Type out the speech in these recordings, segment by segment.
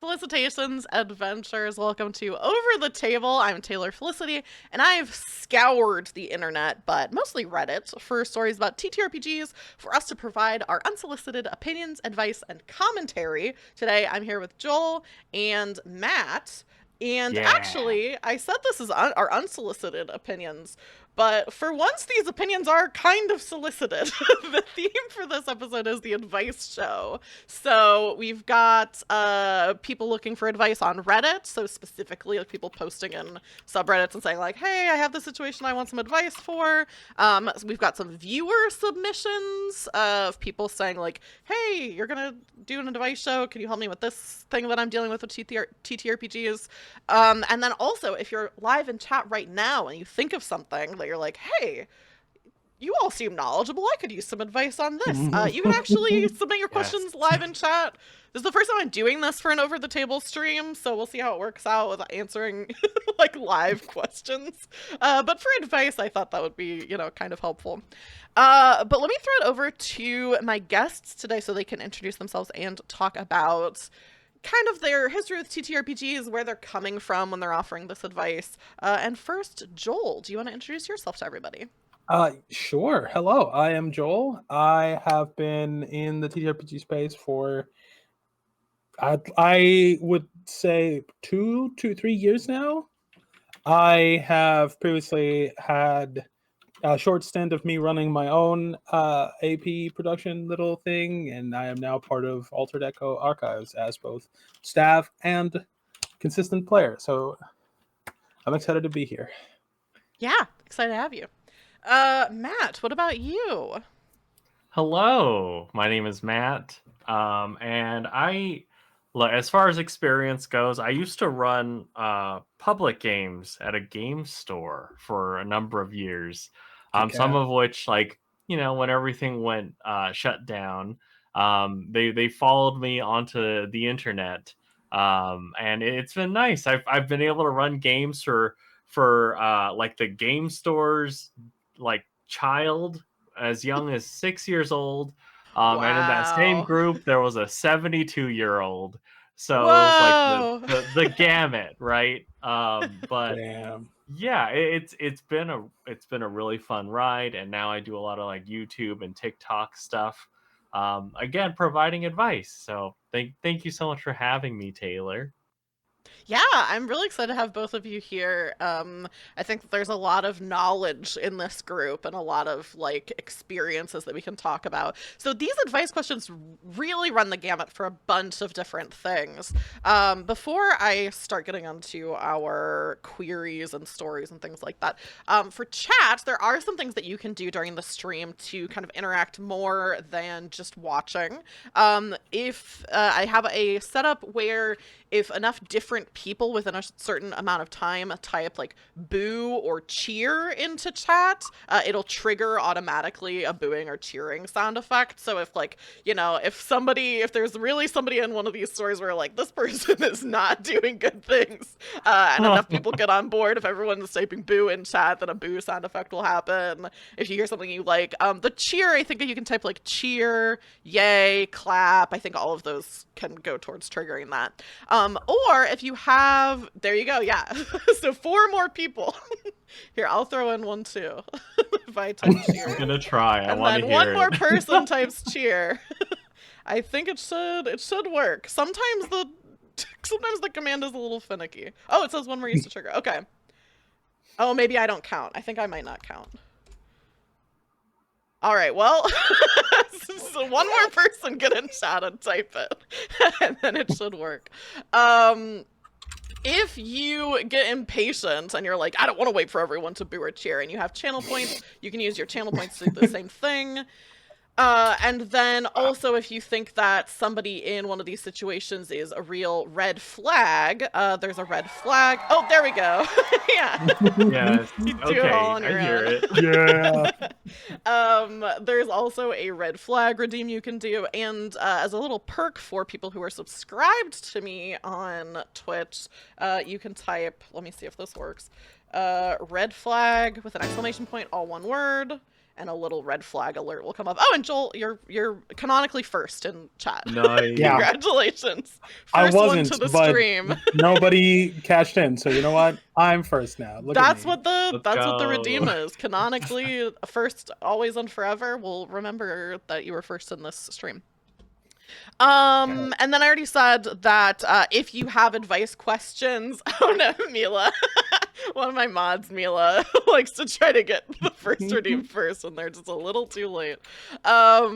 Felicitations, adventures. Welcome to Over the Table. I'm Taylor Felicity, and I've scoured the internet, but mostly Reddit, for stories about TTRPGs for us to provide our unsolicited opinions, advice, and commentary. Today, I'm here with Joel and Matt. And Yeah. actually, I said this is our unsolicited opinions, but for once, these opinions are kind of solicited. The theme for this episode is the advice show. So we've got people looking for advice on Reddit, so specifically like people posting in subreddits and saying like, hey, I have this situation I want some advice for. So we've got some viewer submissions of people saying like, hey, you're going to do an advice show. Can you help me with this thing that I'm dealing with TTRPGs? And then also, if you're live in chat right now and you think of something that you're like, hey, you all seem knowledgeable. I could use some advice on this. You can actually submit your Yes. questions live in chat. This is the first time I'm doing this for an over the table stream, so we'll see how it works out with answering like live questions. But for advice, I thought that would be, kind of helpful. But let me throw it over to my guests today so they can introduce themselves and talk about kind of their history with TTRPGs, where they're coming from when they're offering this advice. And first, Joel, do you want to introduce yourself to everybody? Sure. Hello, I am Joel. I have been in the TTRPG space for I would say 3 years now. I have previously had a short stint of me running my own AP production little thing, and I am now part of Altered Echo Archives as both staff and consistent player. So I'm excited to be here. Yeah, excited to have you. Matt, what about you? Hello, my name is Matt. And look, as far as experience goes, I used to run public games at a game store for a number of years. Some Kick-ass. of which, like, when everything went shut down, they followed me onto the internet. And it's been nice. I've been able to run games for like the game stores, like child as young as 6 years old. And in that same Wow. group, there was a 72-year-old. So it was like the, Whoa. the the gamut, right? But Damn. yeah, it's been a really fun ride, and now I do a lot of like YouTube and TikTok stuff. Again, providing advice. So thank you so much for having me, Taylor. Yeah, I'm really excited to have both of you here. I think that there's a lot of knowledge in this group and a lot of like experiences that we can talk about. So these advice questions really run the gamut for a bunch of different things. Before I start getting onto our queries and stories and things like that, for chat, there are some things that you can do during the stream to kind of interact more than just watching. If I have a setup where if enough different people within a certain amount of time type like boo or cheer into chat, it'll trigger automatically a booing or cheering sound effect. So if like, if there's really somebody in one of these stories where like this person is not doing good things, and enough people get on board, if everyone's typing boo in chat, then a boo sound effect will happen. If you hear something you like, the cheer, I think that you can type like cheer, yay, clap. I think all of those can go towards triggering that. Or if you have, there you go, yeah. So 4 more people. Here, I'll throw in one too. If I type cheer. I'm gonna try. I And want to then one hear more it. person types cheer. I think it should work. Sometimes the command is a little finicky. Oh, it says one more used to trigger. Okay. Oh, maybe I don't count. I think I might not count. All right, well, so one more person get in chat and type it, and then it should work. If you get impatient and you're like, I don't want to wait for everyone to boo or cheer, and you have channel points, you can use your channel points to do the same thing. And then also, if you think that somebody in one of these situations is a real red flag, there's a red flag. Oh, there we go. Yeah. Yes. You do it all Okay, on I your hear own. it. Yeah. There's also a red flag redeem you can do, and as a little perk for people who are subscribed to me on Twitch, you can type, let me see if this works, red flag with an exclamation point, all one word, and a little red flag alert will come up. Oh, and Joel, you're canonically first in chat. Nice. Yeah. Congratulations. I First one wasn't, to the but stream. nobody cashed in. So you know what? I'm first now. Look at That's me. what the redeem go. is. Canonically, first, always and forever. We'll remember that you were first in this stream. And then I already said that if you have advice questions, oh no, Mila, one of my mods, Mila, likes to try to get the first redeem first, and they're just a little too late. Yeah,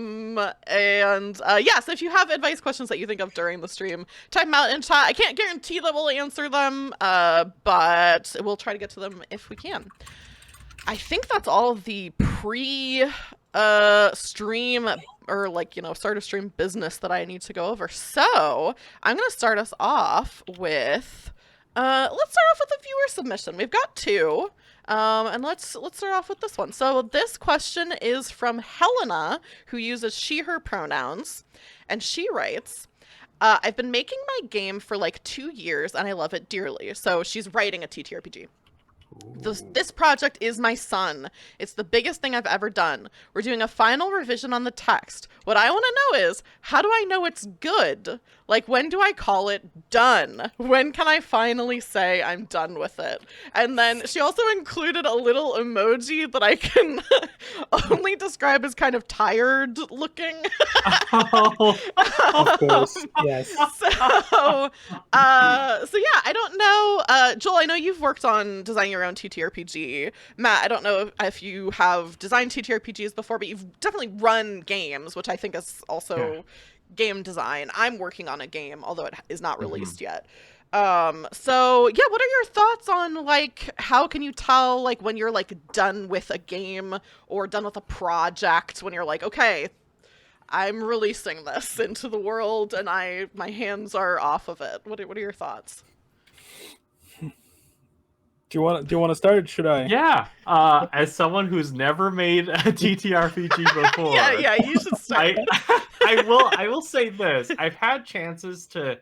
so if you have advice questions that you think of during the stream, type them out in chat. I can't guarantee that we'll answer them, but we'll try to get to them if we can. I think that's all of the stream or like, start of stream business that I need to go over. So I'm going to start us off with, let's start off with a viewer submission. We've got two. And let's start off with this one. So this question is from Helena, who uses she, her pronouns. And she writes, I've been making my game for like 2 years and I love it dearly. So she's writing a TTRPG. This project is my son. It's the biggest thing I've ever done. We're doing a final revision on the text. What I want to know is, how do I know it's good? Like, when do I call it done? When can I finally say I'm done with it? And then she also included a little emoji that I can only describe as kind of tired looking. Of course, yes. So yeah, I don't know. Joel, I know you've worked on designing your own TTRPG. Matt, I don't know if you have designed TTRPGs before, but you've definitely run games, which I think is also game design. I'm working on a game, although it is not released yet. So yeah, what are your thoughts on like how can you tell like when you're like done with a game or done with a project, when you're like, okay, I'm releasing this into the world and my hands are off of it. What are your thoughts? Do you want to start? Should I? Yeah. As someone who's never made a TTRPG before, yeah, you should start. I will say this: I've had chances to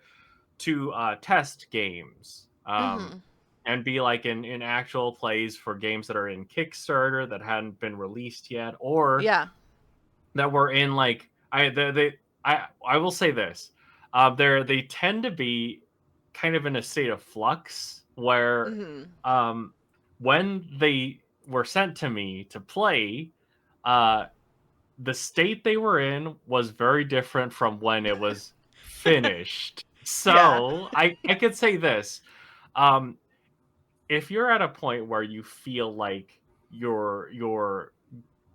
test games, and be like in actual plays for games that are in Kickstarter that hadn't been released yet, or that were in like I will say this: they tend to be kind of in a state of flux where when they were sent to me to play, the state they were in was very different from when it was finished. So I could say this: if you're at a point where you feel like you're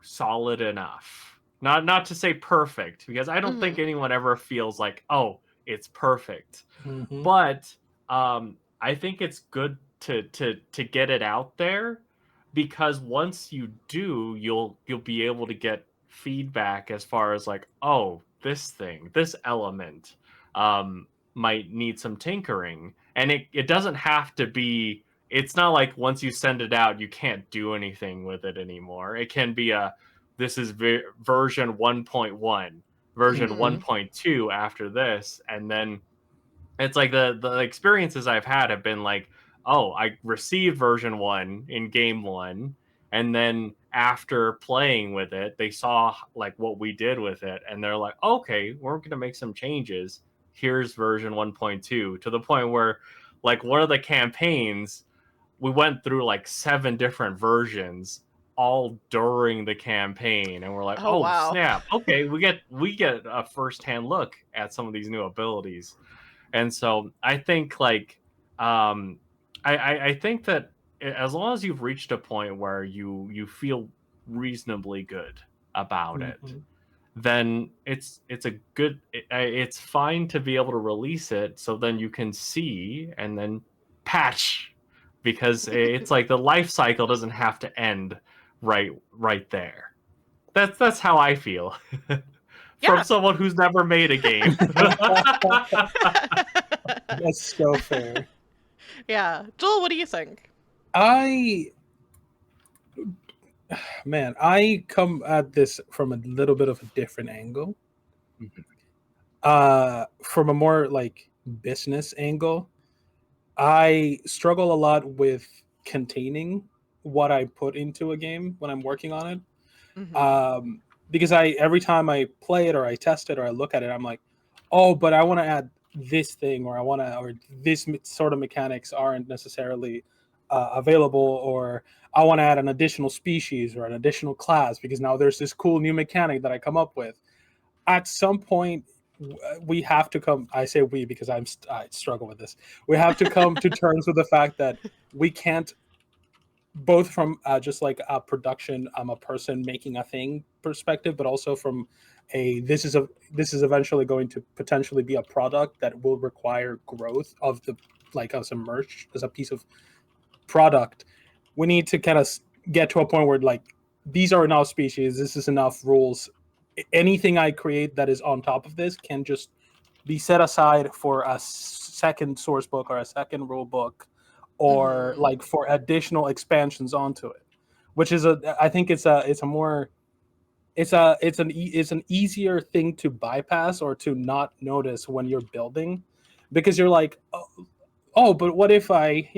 solid enough, not to say perfect, because I don't think anyone ever feels like, oh, it's perfect. But I think it's good to get it out there, because once you do, you'll be able to get feedback as far as like, oh, this element might need some tinkering, and it doesn't have to be. It's not like once you send it out, you can't do anything with it anymore. It can be this is version 1.1, version 1.2 after this, and then it's like the experiences I've had have been like, oh, I received version 1 in game 1, and then after playing with it, they saw like what we did with it, and they're like, okay, we're going to make some changes. Here's version 1.2, to the point where like one of the campaigns, we went through like 7 different versions all during the campaign, and we're like, Oh oh wow. snap, okay, we get a first-hand look at some of these new abilities. And so I think like I think that as long as you've reached a point where you feel reasonably good about it, then it's it's fine to be able to release it, so then you can see and then patch, because it's like the life cycle doesn't have to end right there. That's how I feel. From someone who's never made a game. That's so fair. Yeah. Joel, what do you think? I come at this from a little bit of a different angle. From a more like business angle, I struggle a lot with containing what I put into a game when I'm working on it. Because every time I play it or I test it or I look at it, I'm like, oh, but I want to add this thing, or this sort of mechanics aren't necessarily available, or I want to add an additional species or an additional class because now there's this cool new mechanic that I come up with. At some point, we have to come. I say we because I struggle with this. We have to come to terms with the fact that we can't, both from just like a production, I'm a person making a thing perspective, but also from this is eventually going to potentially be a product that will require growth of the, like, as a merch, as a piece of product. We need to kind of get to a point where, like, these are enough species, this is enough rules. Anything I create that is on top of this can just be set aside for a second source book or a second rule book, or like for additional expansions onto it, which is I think it's an easier thing to bypass or to not notice when you're building, because you're like, oh, but what if I,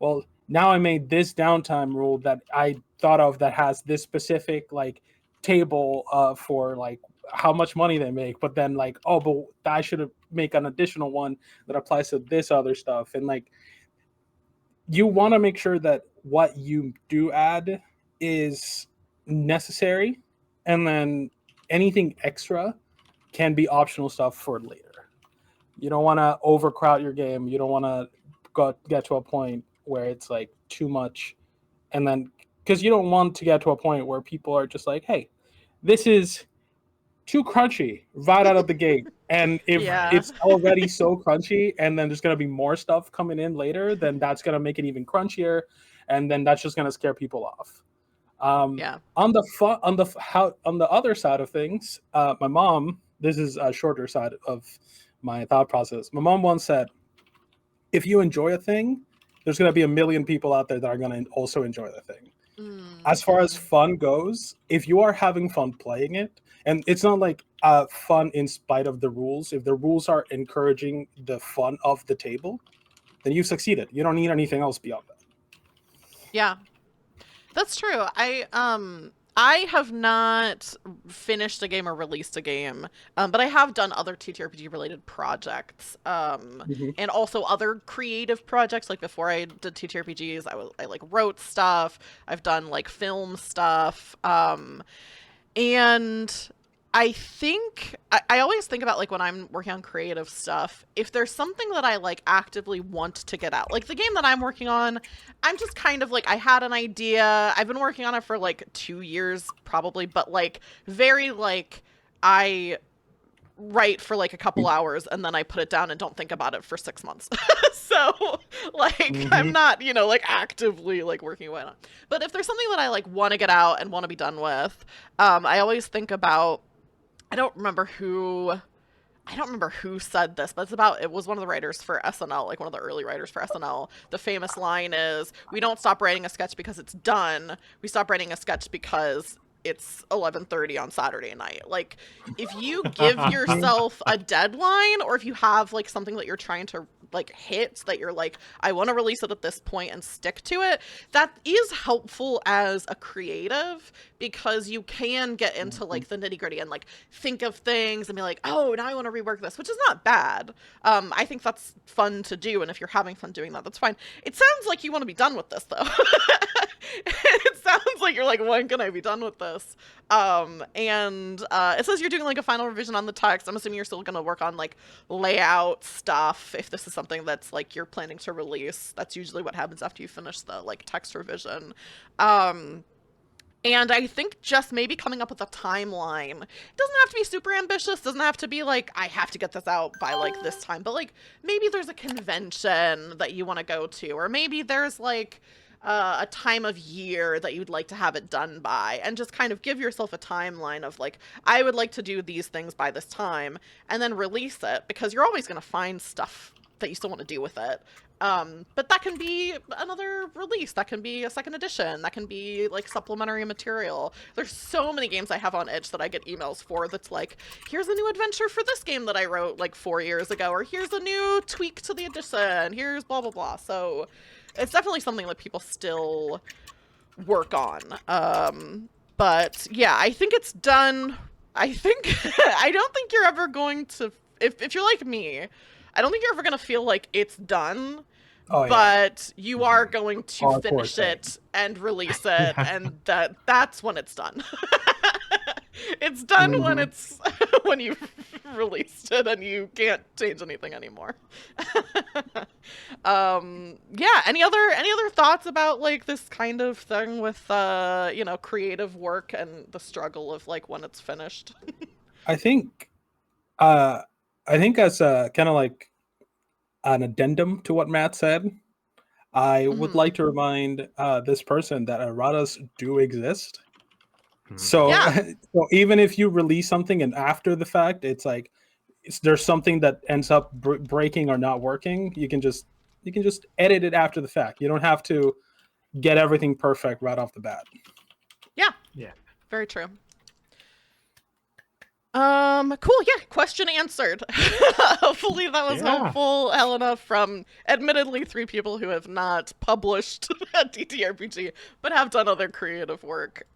well, now I made this downtime rule that I thought of that has this specific, like, table for, like, how much money they make, but then, like, oh, but I should make an additional one that applies to this other stuff. And, like, you want to make sure that what you do add is necessary, and then anything extra can be optional stuff for later. You don't want to overcrowd your game. You don't want to get to a point where it's like too much, and then, because you don't want to get to a point where people are just like, hey, this is too crunchy right out of the gate. And if it's already so crunchy and then there's going to be more stuff coming in later, then that's going to make it even crunchier, and then that's just going to scare people off. On the other side of things, my mom, this is a shorter side of my thought process. My mom once said, if you enjoy a thing, there's going to be a million people out there that are going to also enjoy the thing. As far as fun goes, if you are having fun playing it, and it's not like fun in spite of the rules, if the rules are encouraging the fun of the table, then you've succeeded. You don't need anything else beyond that. Yeah, that's true. I have not finished a game or released a game, but I have done other TTRPG related projects, and also other creative projects. Like before I did TTRPGs, I like wrote stuff. I've done like film stuff, and I think I always think about, like, when I'm working on creative stuff, if there's something that I like actively want to get out, like the game that I'm working on, I'm just kind of like, I had an idea. I've been working on it for like 2 years probably, but like very like I write for like a couple hours and then I put it down and don't think about it for 6 months. So like I'm not, like actively like working away on it. But if there's something that I like want to get out and want to be done with, I always think about, I don't remember who said this, but it was one of the writers for SNL, like one of the early writers for SNL. The famous line is, we don't stop writing a sketch because it's done. We stop writing a sketch because it's 11:30 on Saturday night. Like, if you give yourself a deadline, or if you have like something that you're trying to like hit, that you're like, I want to release it at this point and stick to it, that is helpful as a creative, because you can get into like the nitty gritty and like think of things and be like, oh, now I want to rework this, which is not bad. I think that's fun to do, and if you're having fun doing that, that's fine. It sounds like you want to be done with this though. It sounds like you're like, when can I be done with this? It says you're doing like a final revision on the text. I'm assuming you're still gonna work on like layout stuff if this is something that's like you're planning to release. That's usually what happens after you finish the like text revision. And I think just maybe coming up with a timeline. It doesn't have to be super ambitious. Doesn't have to be like, I have to get this out by like this time. But like, maybe there's a convention that you want to go to, or maybe there's like a time of year that you'd like to have it done by, and just kind of give yourself a timeline of like, I would like to do these things by this time, and then release it, because you're always going to find stuff that you still want to do with it. But that can be another release, that can be a second edition, that can be like supplementary material. There's so many games I have on itch that I get emails for that's like, here's a new adventure for this game that I wrote like 4 years ago, or here's a new tweak to the edition, here's blah blah blah. So it's definitely something that people still work on. But yeah, I think it's done. I think I don't think you're ever going to if you're like me, I don't think you're ever going to feel like it's done, Oh yeah. but you are going to Hardcore finish same. it and release it, Yeah. and that's when it's done. It's done when Mhm. it's when you've released it and you can't change anything anymore. Yeah, any other thoughts about like this kind of thing with creative work and the struggle of like when it's finished? I think uh I think as a kind of like an addendum to what Matt said, I would Mhm. like to remind this person that erratas do exist. Mhm. So, Yeah. so even if you release something and after the fact, it's like there's something that ends up breaking or not working, you can just edit it after the fact. You don't have to get everything perfect right off the bat. Yeah, Yeah. very true. Cool. Yeah, question answered. Hopefully that was Yeah. helpful, Helena, from admittedly 3 people who have not published a TTRPG, but have done other creative work.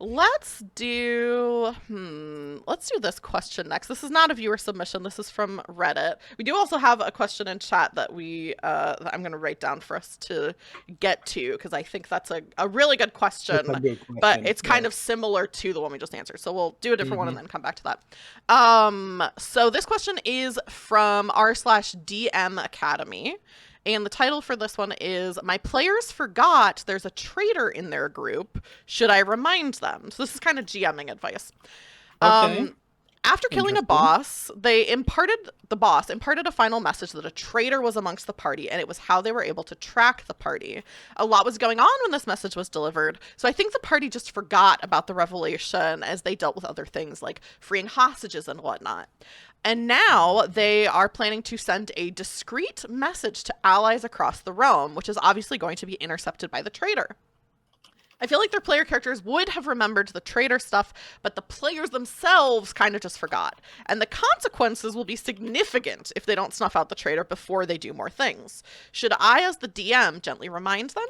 Let's do this question next. This is not a viewer submission. This is from Reddit. We do also have a question in chat that I'm gonna write down for us to get to, because I think that's a really good It's a question, good but question. it's kind of similar to the one we just answered. So we'll do a different one and Mhm. then come back to that. So this question is from r/DM Academy. And the title for this one is My players forgot there's a traitor in their group. Should I remind them? So this is kind of GMing advice. Okay, Um, After killing a interesting. boss, the boss imparted a final message that a traitor was amongst the party, and it was how they were able to track the party. A lot was going on when this message was delivered, so I think the party just forgot about the revelation as they dealt with other things like freeing hostages and whatnot. And now they are planning to send a discreet message to allies across the realm, which is obviously going to be intercepted by the traitor. I feel like their player characters would have remembered the traitor stuff, but the players themselves kind of just forgot. And the consequences will be significant if they don't snuff out the traitor before they do more things. Should I, as the DM, gently remind them?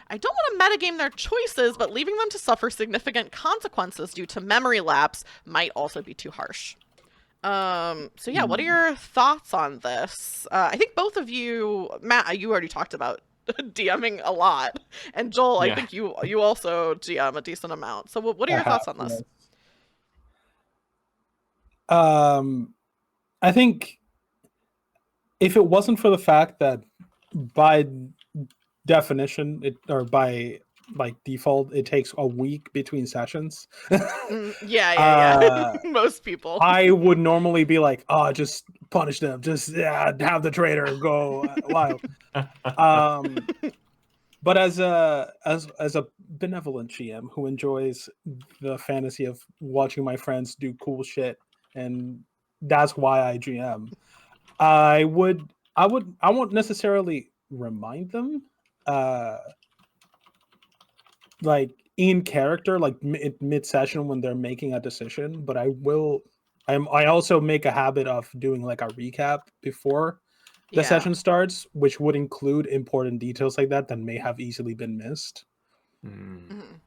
I don't want to metagame their choices, but leaving them to suffer significant consequences due to memory lapse might also be too harsh. So yeah, what are Hmm. your thoughts on this? I think both of you, Matt, you already talked about DMing a lot, and Joel, I Yeah. think you also GM a decent amount. So what are I your have, thoughts on this? yes. Um, I think if it wasn't for the fact that by definition, or by like default, it takes a week between sessions, Yeah. uh, Most people. I would normally be like, "Oh, just punish them, just have the traitor go wild." Um, but as a benevolent GM who enjoys the fantasy of watching my friends do cool shit, and that's why I GM, I won't necessarily remind them, uh, like in character, like mid session when they're making a decision, but I will. I also make a habit of doing like a recap before the Yeah. session starts, which would include important details like that may have easily been missed. Mm. Mhm.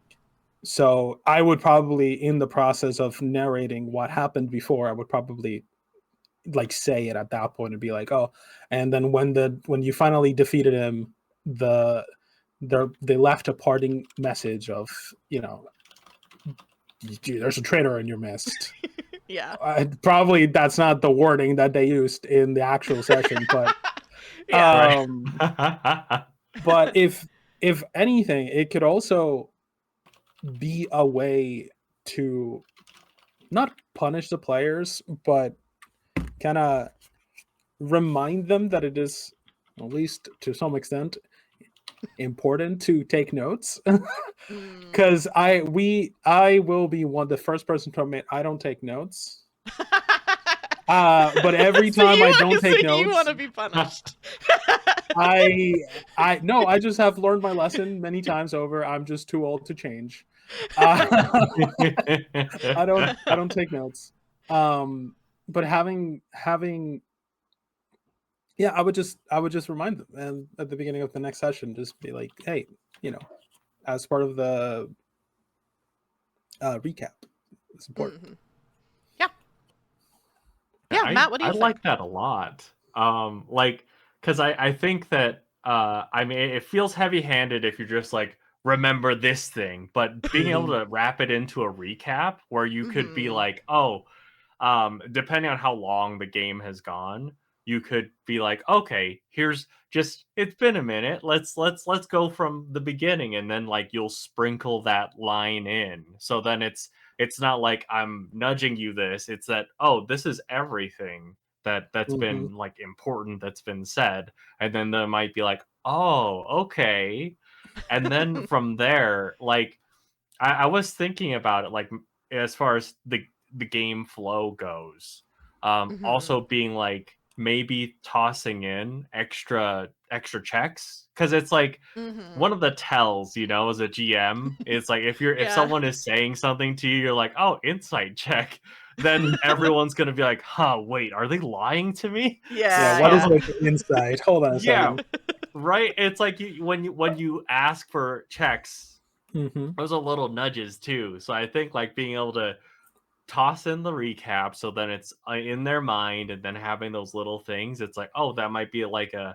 So I would probably, in the process of narrating what happened before, I would probably like say it at that point and be like, "Oh," and then when you finally defeated him, they left a parting message of, there's a traitor in your midst. Yeah. Probably that's not the wording that they used in the actual session, but Yeah. Right. um, but if anything, it could also be a way to not punish the players, but kind of remind them that it is, at least to some extent, important to take notes. Mm. Because I will be the first person to admit I don't take notes. But every So time I don't so take you want notes, to be punished. I no, I just have learned my lesson many times over. I'm just too old to change. Uh, I don't take notes. Um, but having yeah, I would just remind them, and at the beginning of the next session, just be like, hey, you know, as part of the recap. It's important. Mhm. Yeah, Matt, what do I you think? like that a lot. Like, because I think that I mean, it feels heavy-handed if you're just like remember this thing, but being able Mhm. to wrap it into a recap where you could be Mhm. like, oh, depending on how long the game has gone, you could be like, okay, here's just it's been a minute. Let's go from the beginning, and then like you'll sprinkle that line in. So then it's not like I'm nudging you this. It's that oh, this is everything that's Mhm. been like important that's been said, and then there might be like, oh, okay, and then from there, like I was thinking about it, like as far as the game flow goes, Mhm. also being like maybe tossing in extra checks because it's like one Mhm. of the tells, as a GM, is like if Yeah. someone is saying something to you, you're like, oh, insight check. Then everyone's gonna be like, huh, wait, are they lying to me? Yeah, Yeah, what is yeah. So this insight? Hold on a yeah, second. right. It's like when you ask for checks, Hmm. those are little nudges too. So I think like being able to toss in the recap so then it's in their mind, and then having those little things, it's like, oh, that might be like a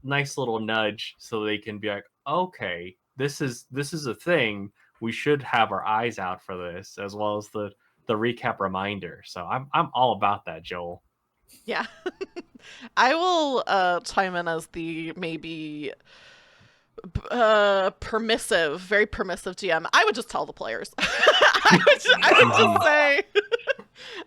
nice little nudge so they can be like, okay, this is a thing, we should have our eyes out for this, as well as the recap reminder. So I'm all about that, Joel. Yeah. I will chime in as the maybe permissive, very permissive GM. I would just tell the players. I would just Mhm. say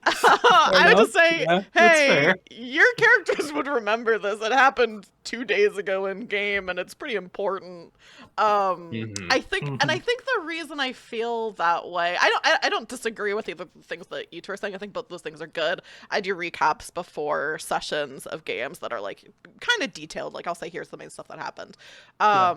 Fair I would enough. just say, Yeah. It's hey, fair. your characters would remember this. It happened 2 days ago in game, and it's pretty important. Hmm. I think the reason I feel that way, I don't disagree with either of the things that you two are saying. I think both those things are good. I do recaps before sessions of games that are like kind of detailed. Like I'll say, here's the main stuff that happened. Yeah.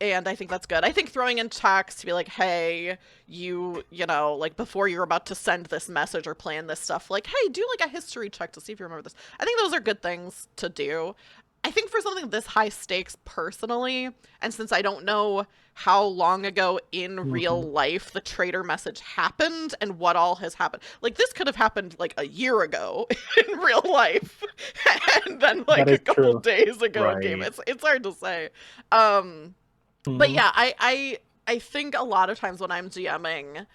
And I think that's good. I think throwing in text to be like, hey, you know, like before you're about to send this message or plan this stuff, like, hey, do like a history check to see if you remember this. I think those are good things to do. I think for something this high stakes personally, and since I don't know how long ago in real Hmm. life the traitor message happened and what all has happened, like this could have happened like a year ago in real life, and then That like a is couple true. days ago in game. Right. It's hard to say. But Hmm. yeah, I think a lot of times when I'm GMing,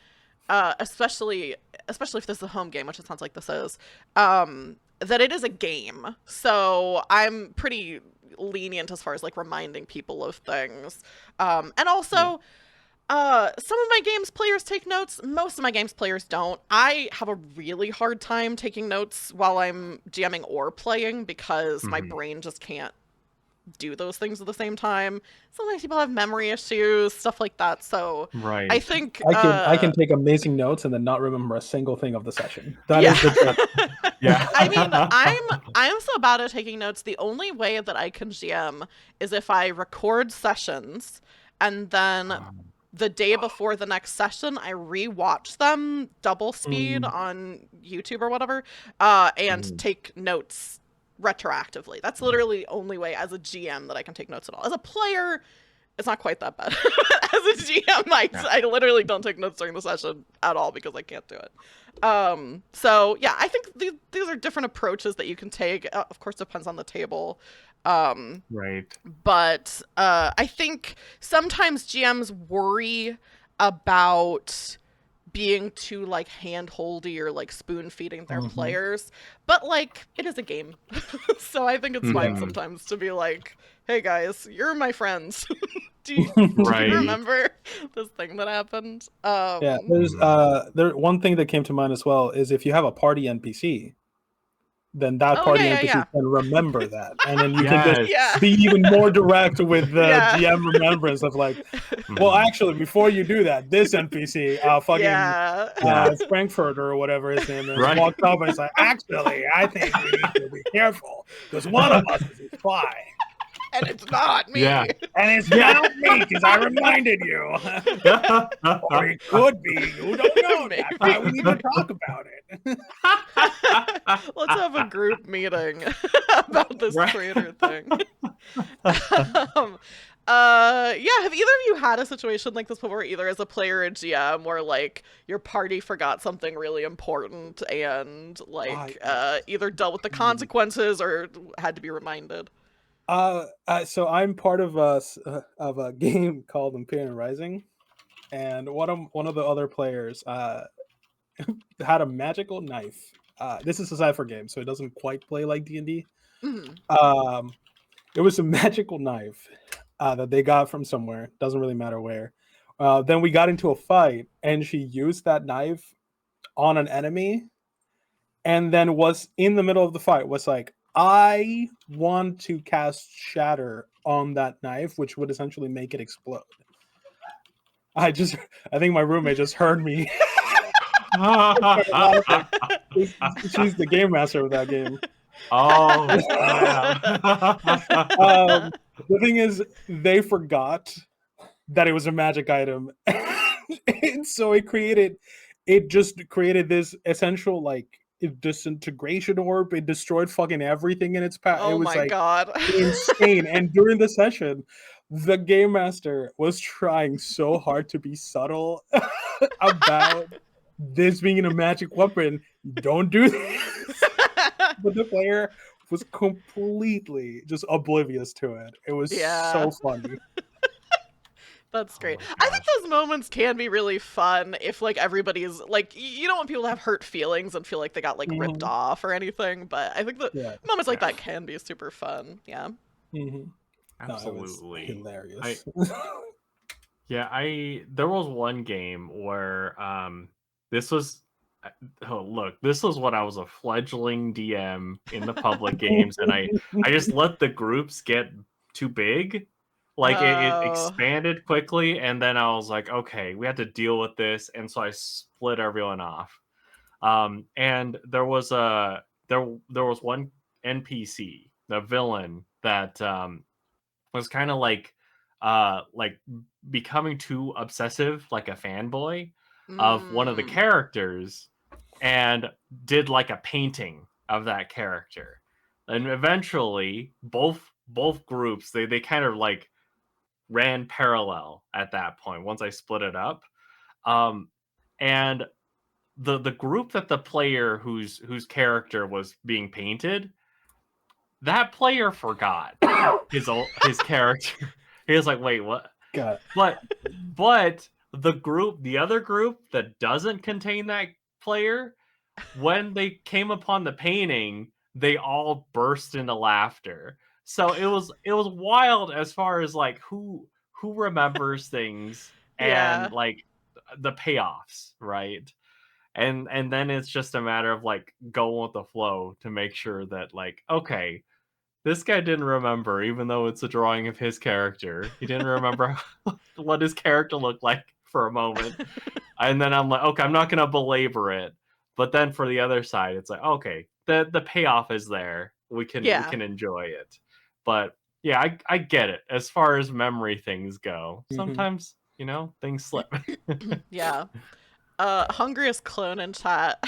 especially if this is a home game, which it sounds like this is, that it is a game. So I'm pretty lenient as far as like reminding people of things. And Yeah. also, some of my games players take notes. Most of my games players don't. I have a really hard time taking notes while I'm GMing or playing because my Hmm. brain just can't do those things at the same time. Sometimes people have memory issues, stuff like that. So I Right. think I can take amazing notes and then not remember a single thing of the session. That yeah. is the trick. Yeah. I mean, I'm so bad at taking notes. The only way that I can GM is if I record sessions and then the day before the next session I rewatch them double speed Mm. on YouTube or whatever, and Mhm. take notes retroactively. That's literally the only way as a GM that I can take notes at all. As a player, it's not quite that bad. As a GM, Yeah. I literally don't take notes during the session at all because I can't do it. So yeah, I think these are different approaches that you can take. Of course, depends on the table. Um, Right. but I think sometimes GMs worry about being too like hand-holdy or like spoon feeding their Mhm. players, but like it is a game. So I think it's fine Yeah. Hmm. sometimes to be like, hey guys, you're my friends. Do you Right. remember this thing that happened? Yeah. There's Mhm. there one thing that came to mind as well is if you have a party NPC, then that Oh yeah, party yeah, NPC yeah. can remember that, and then you can just Yes. Yeah. be even more direct with the Yeah. GM remembrance of like, well, Mhm. actually, before you do that, this NPC, fucking Yeah. Yeah. Frankfurt or whatever his name is, Right. walked up and he's like, actually, I think we need to be careful because one of us is a spy, And it's not Yeah. me. and it's Yeah. not me because I reminded you, or it could be. You don't know. That's why we need to Maybe. talk about it. Let's have a group meeting about this Right. traitor thing. um, Yeah, have either of you had a situation like this before, either as a player or GM, where like your party forgot something really important and like either dealt with the consequences or had to be reminded? So I'm part of a game called Imperial Rising, and one of the other players had a magical knife. This is a Cypher game, so it doesn't quite play like D&D. Mhm. It was a magical knife that they got from somewhere. Doesn't really matter where. Then we got into a fight, and she used that knife on an enemy, and then was in the middle of the fight. Was like, I want to cast Shatter on that knife, which would essentially make it explode. I think my roommate just heard me. She's the game master of that game. Oh, snap. The thing is, they forgot that it was a magic item, and so it just created this essential like disintegration orb. It destroyed fucking everything in its path. It Oh was my like god. insane. And during the session, the game master was trying so hard to be subtle about this being a magic weapon. Don't do this. But the player was completely just oblivious to it. It was Yeah. so funny. That's Oh great. my I think gosh. those moments can be really fun if like everybody's like you don't want people to have hurt feelings and feel like they got like ripped Mhm. off or anything, but I think that Yeah. moments like Yeah, that can be super fun. Yeah. Mm-hmm. No, it was absolutely. I hilarious. Yeah, I there was one game where this was uh, oh look, this was when I was a fledgling DM in the public games, and I just let the groups get too big. Like it Oh. expanded quickly, and then I was like, okay, we have to deal with this, and so I split everyone off. And there was one NPC, the villain that was kind of like becoming too obsessive, like a fanboy of one of the Mm. characters, and did like a painting of that character. And eventually both groups, they kind of like ran parallel at that point once I split it up. um and the group that the player whose character was being painted, that player forgot his character. He was like, "Wait, what?" God. But the other group that doesn't contain that player, when they came upon the painting, they all burst into laughter. So it was wild as far as like who remembers things and Yeah. like the payoffs, right? And then it's just a matter of like going with the flow to make sure that like, okay, this guy didn't remember, even though it's a drawing of his character. He didn't remember what his character looked like for a moment. And then I'm like, okay, I'm not gonna belabor it. But then for the other side, it's like, okay, the payoff is there. We Yeah. can enjoy it. But yeah, I get it. As far as memory things go, Mhm. sometimes, things slip. Yeah. Hungriest clone in chat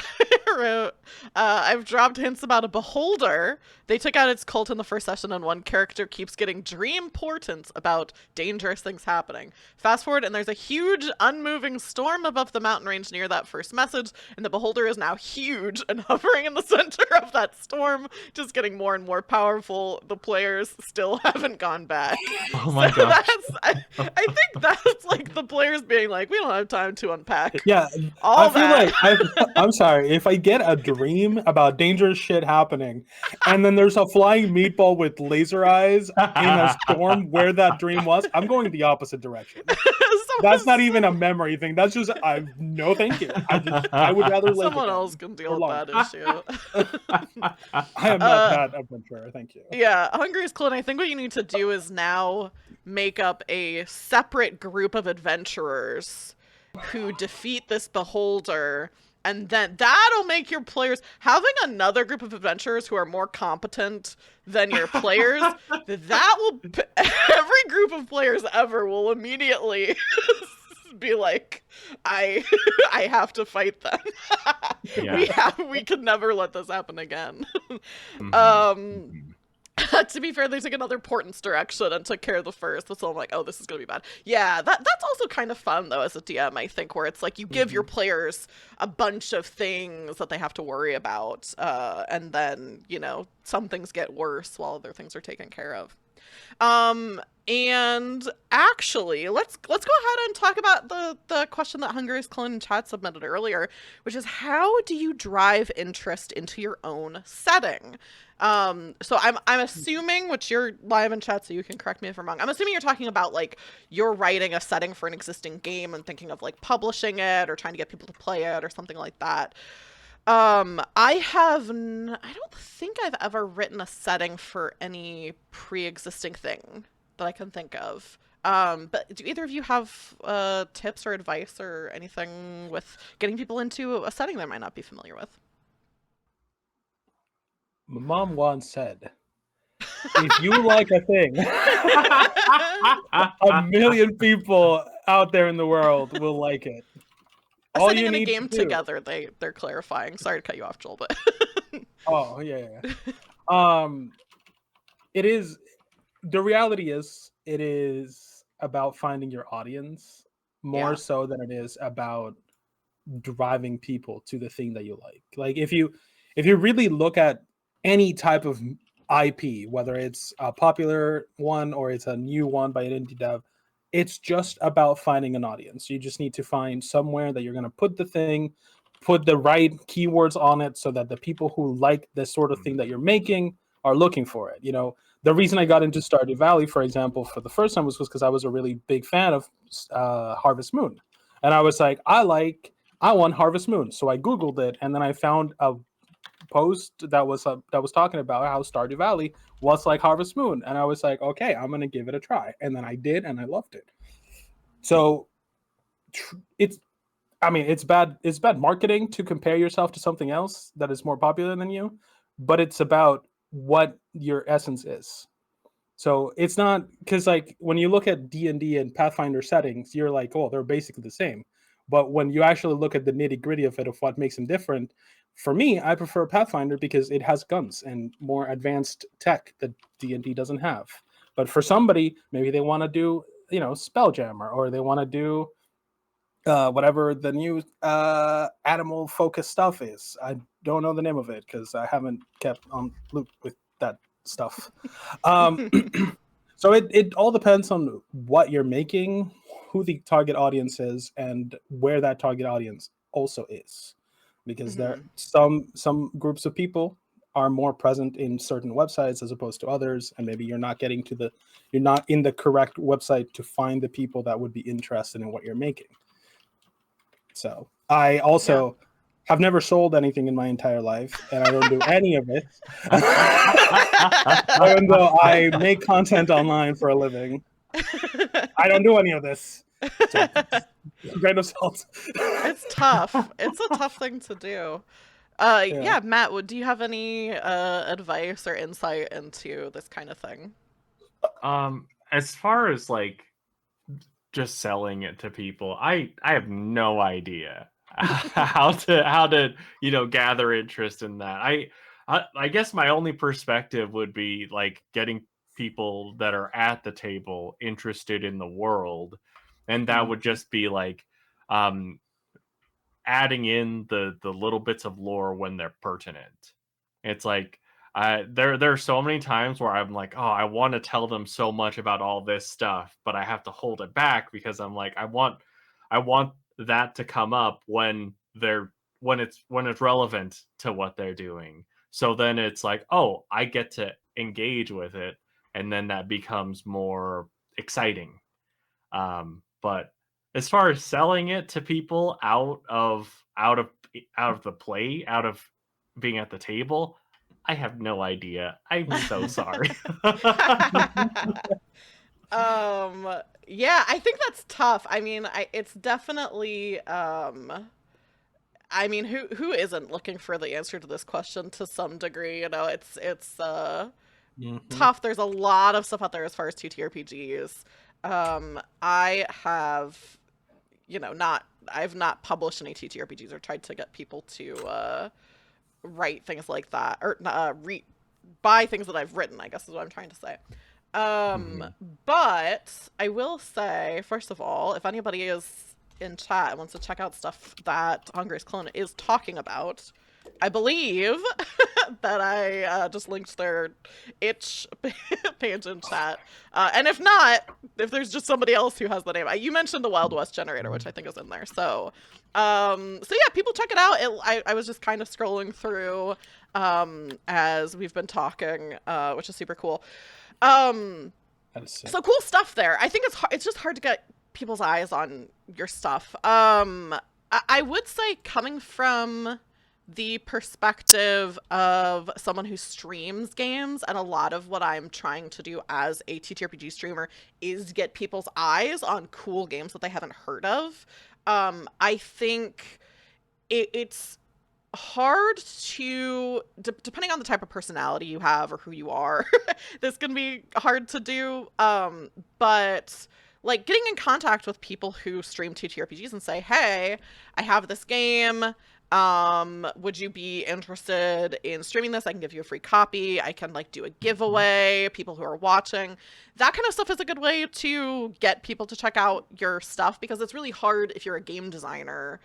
wrote, I've dropped hints about a beholder. They took out its cult in the first session, and one character keeps getting dream portents about dangerous things happening. Fast forward, and there's a huge, unmoving storm above the mountain range near that first message, and the beholder is now huge and hovering in the center of that storm, just getting more and more powerful. The players still haven't gone back. Oh So my gosh. I think that's like the players being like, we don't have time to unpack Yeah, I all feel that. like I'm sorry if I get a dream about dangerous shit happening, and then there's a flying meatball with laser eyes in a storm where that dream was. I'm going the opposite direction. That's not even a memory thing. That's just no, thank you. I would rather live Someone else again can for deal with that longer. issue. I am not that adventurer. Thank you. Yeah, Hungry's clone, I think what you need to do is now make up a separate group of adventurers who defeat this beholder, and then that'll make your players having another group of adventurers who are more competent than your players. That will every group of players ever will immediately be like, I I have to fight them. Yeah. We could never let this happen again. Mhm, um mhm. To be fair, they took another importance direction and took care of the first. So I'm like, oh, this is gonna be bad. Yeah, that's also kind of fun though as a DM, I think, where it's like you give your Mhm. players a bunch of things that they have to worry about, and then some things get worse while other things are taken care of. And actually, let's go ahead and talk about the question that Hungary's Clone in chat submitted earlier, which is how do you drive interest into your own setting? So I'm assuming, which you're live in chat, so you can correct me if I'm wrong. I'm assuming you're talking about like you're writing a setting for an existing game and thinking of like publishing it or trying to get people to play it or something like that. I don't think I've ever written a setting for any pre-existing thing that I can think of. But do either of you have tips or advice or anything with getting people into a setting they might not be familiar with? My mom once said, if you like a thing, a million people out there in the world will like it. All Sitting you in a need to game do. together, they're clarifying. Sorry to cut you off, Joel, but Oh, yeah. Um, it is, the reality is, it is about finding your audience more yeah, so than it is about driving people to the thing that you like. Like if you really look at any type of IP, whether it's a popular one or it's a new one by an indie dev, it's just about finding an audience. You just need to find somewhere that you're going to put the thing, put the right keywords on it so that the people who like this sort of thing that you're making are looking for it. You know, the reason I got into Stardew Valley, for example, for the first time was because I was a really big fan of Harvest Moon. And I was like, I want Harvest Moon. So I Googled it and then I found a post that was talking about how Stardew Valley was like Harvest Moon. And I was like, okay, I'm gonna give it a try. And then I did and I loved it. So it's I mean, it's bad marketing to compare yourself to something else that is more popular than you, but it's about what your essence is. So it's not because like when you look at D&D and Pathfinder settings, you're like, oh, they're basically the same. But when you actually look at the nitty gritty of it, of what makes them different, for me, I prefer Pathfinder because it has guns and more advanced tech that D&D doesn't have. But for somebody, maybe they want to do, Spelljammer, or they want to do whatever the new animal focused stuff is. I don't know the name of it because I haven't kept on loop with that stuff. Um, so it all depends on what you're making, who the target audience is, and where that target audience also is. Because there hmm some groups of people are more present in certain websites as opposed to others, and maybe you're not in the correct website to find the people that would be interested in what you're making. So I yeah. also have never sold anything in my entire life, and I don't do any of it. Even though I make content online for a living, I don't do any of this. So, grain of salt. It's tough. It's a tough thing to do. Yeah. Yeah, Matt, do you have any advice or insight into this kind of thing? As far as like just selling it to people, I have no idea how to gather interest in that. I guess my only perspective would be like getting people that are at the table interested in the world, and that would Mhm. just be like um adding in the little bits of lore when they're pertinent. It's like there are so many times where I'm like, oh, I want to tell them so much about all this stuff, but I have to hold it back because I'm like, I want that to come up when it's relevant to what they're doing. So then it's like, oh, I get to engage with it, and then that becomes more exciting. But as far as selling it to people out of the play, out of being at the table, I have no idea. I'm so sorry. Um, yeah, I think that's tough. I mean, it's definitely I mean, who isn't looking for the answer to this question to some degree, it's Mhm. tough. There's a lot of stuff out there as far as TTRPGs. I have, not I've not published any TTRPGs or tried to get people to write things like that or by things that I've written, I guess is what I'm trying to say. Mhm. But I will say, first of all, if anybody is in chat and wants to check out stuff that Hungry's Clone is talking about, I believe that I just linked their itch page in chat. And if not, if there's just somebody else who has the name, you mentioned the Wild West generator, which I think is in there. So yeah, people check it out. I was just kind of scrolling through as we've been talking, which is super cool. So cool stuff there. I think it's just hard to get people's eyes on your stuff. I would say coming from the perspective of someone who streams games, and a lot of what I'm trying to do as a TTRPG streamer is get people's eyes on cool games that they haven't heard of. I think it's hard to depending on the type of personality you have or who you are. This can be hard to do, but like getting in contact with people who stream TTRPGs and say, hey, I have this game, would you be interested in streaming this? I can give you a free copy. I can like do a giveaway. People who are watching, that kind of stuff is a good way to get people to check out your stuff, because it's really hard if you're a game designer.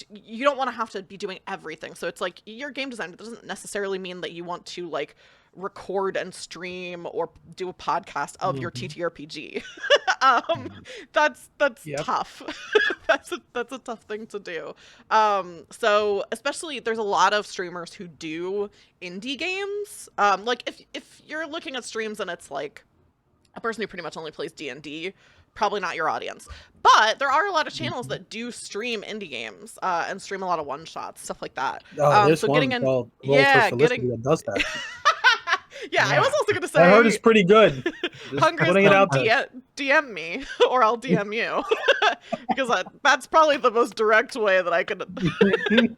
You don't want to have to be doing everything. So it's like, you're a game designer. That doesn't necessarily mean that you want to like record and stream or do a podcast of your TTRPG. That's Yep. tough. That's a tough thing to do. So especially there's a lot of streamers who do indie games. Like if you're looking at streams and it's like a person who pretty much only plays D&D, probably not your audience. But there are a lot of channels that do stream indie games, and stream a lot of one-shots, stuff like that. There's So one getting in, called Roll for yeah, Felicity that does that. yeah, I was also gonna I heard it's say, pretty good. Just Hungry putting it Clone, out there. DM me, or I'll DM you, because that's probably the most direct way that I could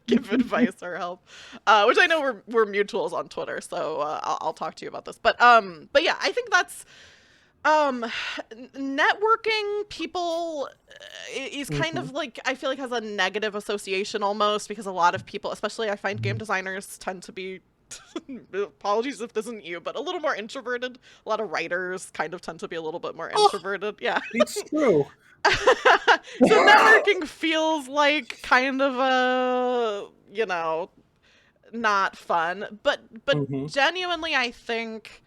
give advice or help. Which I know we're mutuals on Twitter, so I'll talk to you about this. But yeah, I think that's networking people is kind of like, I feel like has a negative association almost, because a lot of people, especially I find game designers, tend to be apologies if this isn't you, but a little more introverted. A lot of writers kind of tend to be a little bit more introverted. Yeah. It's true. So networking feels like kind of a, not fun, but genuinely I think,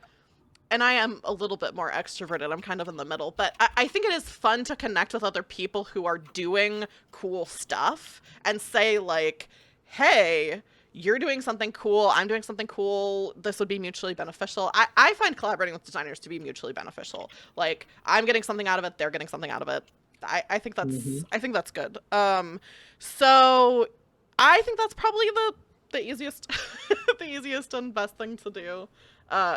and I am a little bit more extroverted, I'm kind of in the middle, but I think it is fun to connect with other people who are doing cool stuff and say like, hey, you're doing something cool, I'm doing something cool, this would be mutually beneficial. I find collaborating with designers to be mutually beneficial. Like, I'm getting something out of it, they're getting something out of it. I think that's good. So I think that's probably the easiest the easiest and best thing to do,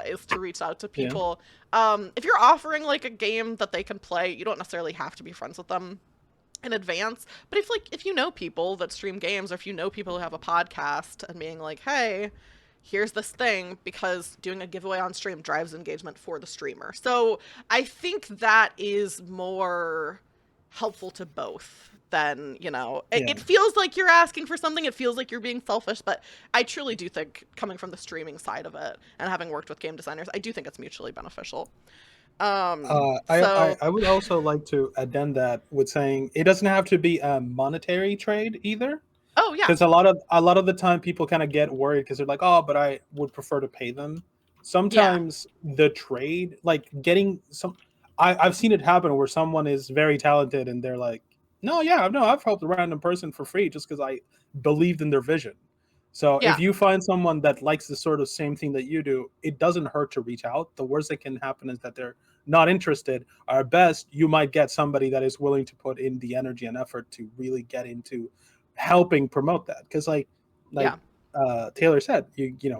is to reach out to people. If you're offering like a game that they can play, you don't necessarily have to be friends with them in advance. But if you know people that stream games, or if you know people who have a podcast, and being like, hey, here's this thing, because doing a giveaway on stream drives engagement for the streamer. So I think that is more helpful to both than, it feels like you're asking for something, it feels like you're being selfish, but I truly do think, coming from the streaming side of it and having worked with game designers, I do think it's mutually beneficial. I would also like to addend that with saying it doesn't have to be a monetary trade either. Oh yeah, Because a lot of the time people kind of get worried because they're like, oh, but I would prefer to pay them. Sometimes the trade, like getting some, I've seen it happen where someone is very talented and they're like, no, I've helped a random person for free just because I believed in their vision. So yeah, if you find someone that likes the sort of same thing that you do, it doesn't hurt to reach out. The worst that can happen is that they're not interested. At best, you might get somebody that is willing to put in the energy and effort to really get into helping promote that. Because yeah. Taylor said,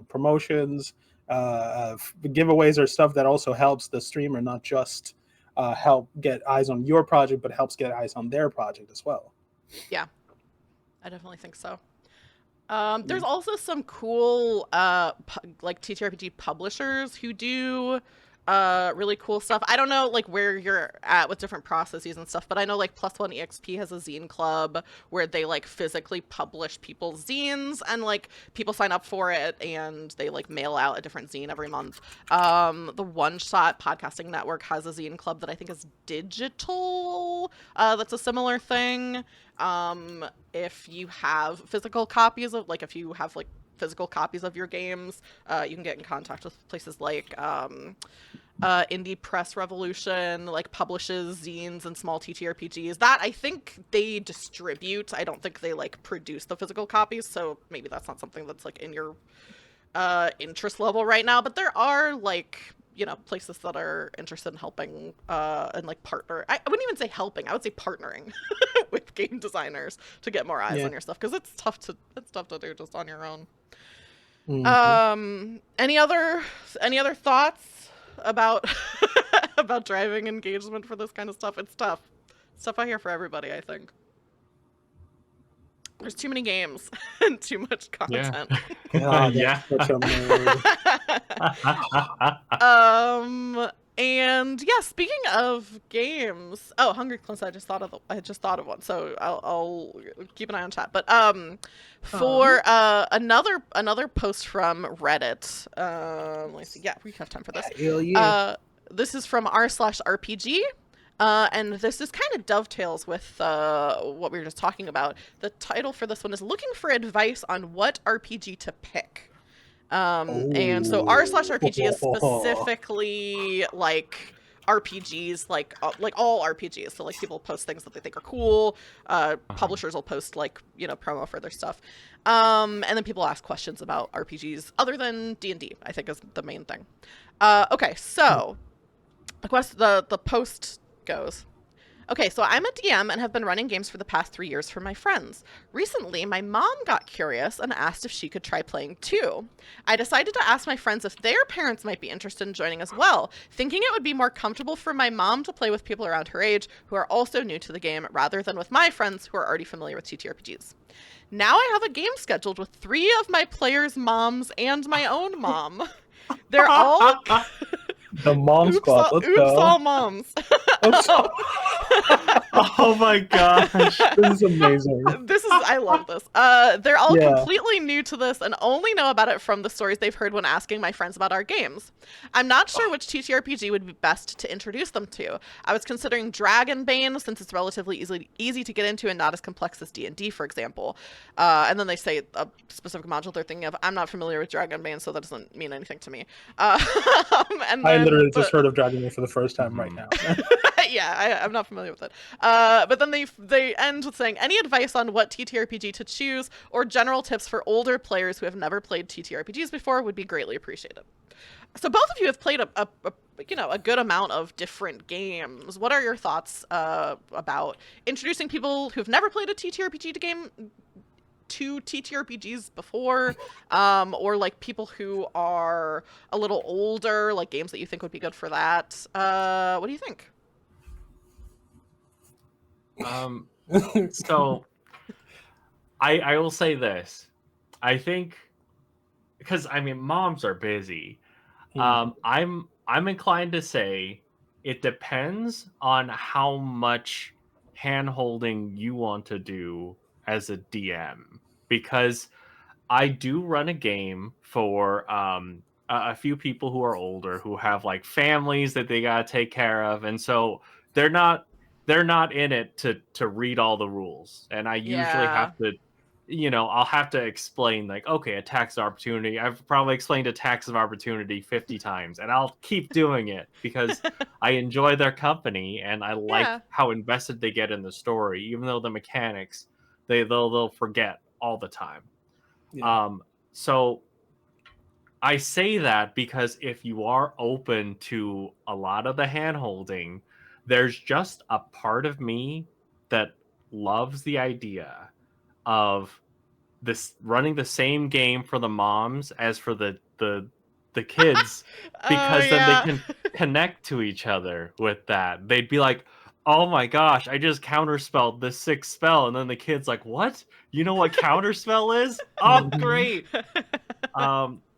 promotions, giveaways are stuff that also helps the streamer, not just help get eyes on your project, but helps get eyes on their project as well. Yeah, I definitely think so. There's also some cool like TTRPG publishers who do really cool stuff. I don't know like where you're at with different processes and stuff, but I know like Plus One EXP has a zine club where they like physically publish people's zines, and like people sign up for it and they like mail out a different zine every month. The One Shot Podcasting Network has a zine club that I think is digital. That's a similar thing. If you have physical copies of like if you have like physical copies of your games, you can get in contact with places like Indie Press Revolution, like publishes zines and small TTRPGs that I think they distribute. I don't think they like produce the physical copies, so maybe that's not something that's like in your interest level right now. But there are like, you know, places that are interested in helping and like partner. I wouldn't even say helping. I would say partnering with game designers to get more eyes on your stuff, because it's tough to do just on your own. Any other thoughts about about driving engagement for this kind of stuff? It's tough. It's tough out here for everybody, I think. There's too many games and too much content. Yeah. And yeah, speaking of games, oh, Hungry Close, I just thought of one, so I'll keep an eye on chat. But for another post from Reddit, let me see. Yeah, we have time for this. This is from r/RPG. And this is kind of dovetails with what we were just talking about. The title for this one is "Looking for Advice on What RPG to Pick." And so r/RPG is specifically like RPGs, like all RPGs. So like people post things that they think are cool. Publishers will post like, you know, promo for their stuff. And then people ask questions about RPGs other than D&D, I think is the main thing. Okay, so the post goes. Okay, so I'm a DM and have been running games for the past 3 years for my friends. Recently, my mom got curious and asked if she could try playing too. I decided to ask my friends if their parents might be interested in joining as well, thinking it would be more comfortable for my mom to play with people around her age who are also new to the game rather than with my friends who are already familiar with TTRPGs. Now I have a game scheduled with 3 of my players' moms and my own mom. They're all... The mom squad. Let's go. All moms. Oh my gosh. This is amazing. I love this. They're all completely new to this and only know about it from the stories they've heard when asking my friends about our games. I'm not sure which TTRPG would be best to introduce them to. I was considering Dragonbane, since it's relatively easy to get into and not as complex as D&D, for example. And then they say a specific module they're thinking of. I'm not familiar with Dragonbane, so that doesn't mean anything to me. I literally just heard of Dragonbane for the first time right now. Yeah, I'm not familiar with it. But then they end with saying, any advice on what TTRPG to choose or general tips for older players who have never played TTRPGs before would be greatly appreciated. So both of you have played a good amount of different games. What are your thoughts about introducing people who've never played a TTRPG game to TTRPGs before, or like people who are a little older, like games that you think would be good for that? What do you think? So I will say this. I think, because I mean moms are busy. I'm inclined to say it depends on how much hand-holding you want to do as a DM, because I do run a game for a few people who are older, who have like families that they gotta take care of, and so they're not in it to read all the rules, and I usually have to, I'll have to explain like, okay, a tax of opportunity. I've probably explained a tax of opportunity 50 times, and I'll keep doing it because I enjoy their company and I like how invested they get in the story, even though the mechanics they'll forget all the time. So I say that because if you are open to a lot of the hand holding, there's just a part of me that loves the idea of this running the same game for the moms as for the kids, because then they can connect to each other with that. They'd be like, oh my gosh, I just counterspelled this 6th spell, and then the kid's like, what? You know what counterspell is? Oh, great.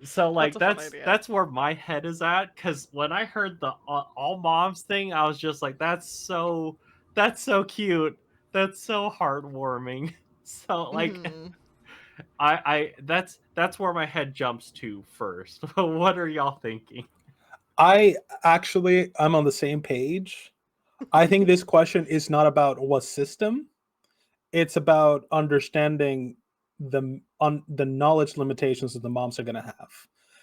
So That's like a fun idea. that's where my head is at, because when I heard the all moms thing, I was just like, that's so cute, that's so heartwarming. So like Hmm. I that's where my head jumps to first. What are y'all thinking? I actually I'm on the same page. I think this question is not about what system. It's about understanding the knowledge limitations that the moms are going to have.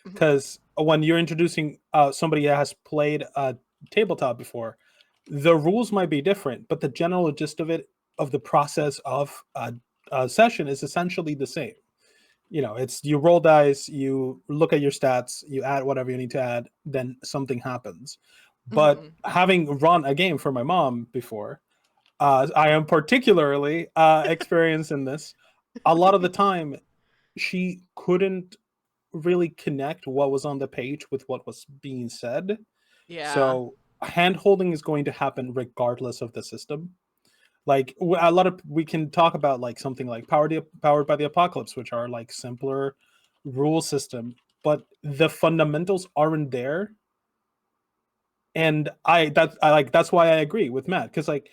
Hmm. Because when you're introducing somebody that has played a tabletop before, the rules might be different, but the general gist of it, of the process of a session, is essentially the same. You know, it's you roll dice, you look at your stats, you add whatever you need to add, then something happens. But Hmm. having run a game for my mom before, I am particularly experienced in this. A lot of the time, she couldn't really connect what was on the page with what was being said. Yeah. So hand holding is going to happen regardless of the system. Like a lot of we can talk about like something like powered by the apocalypse, which are like simpler rule system, but the fundamentals aren't there. And I like that's why I agree with Matt, because like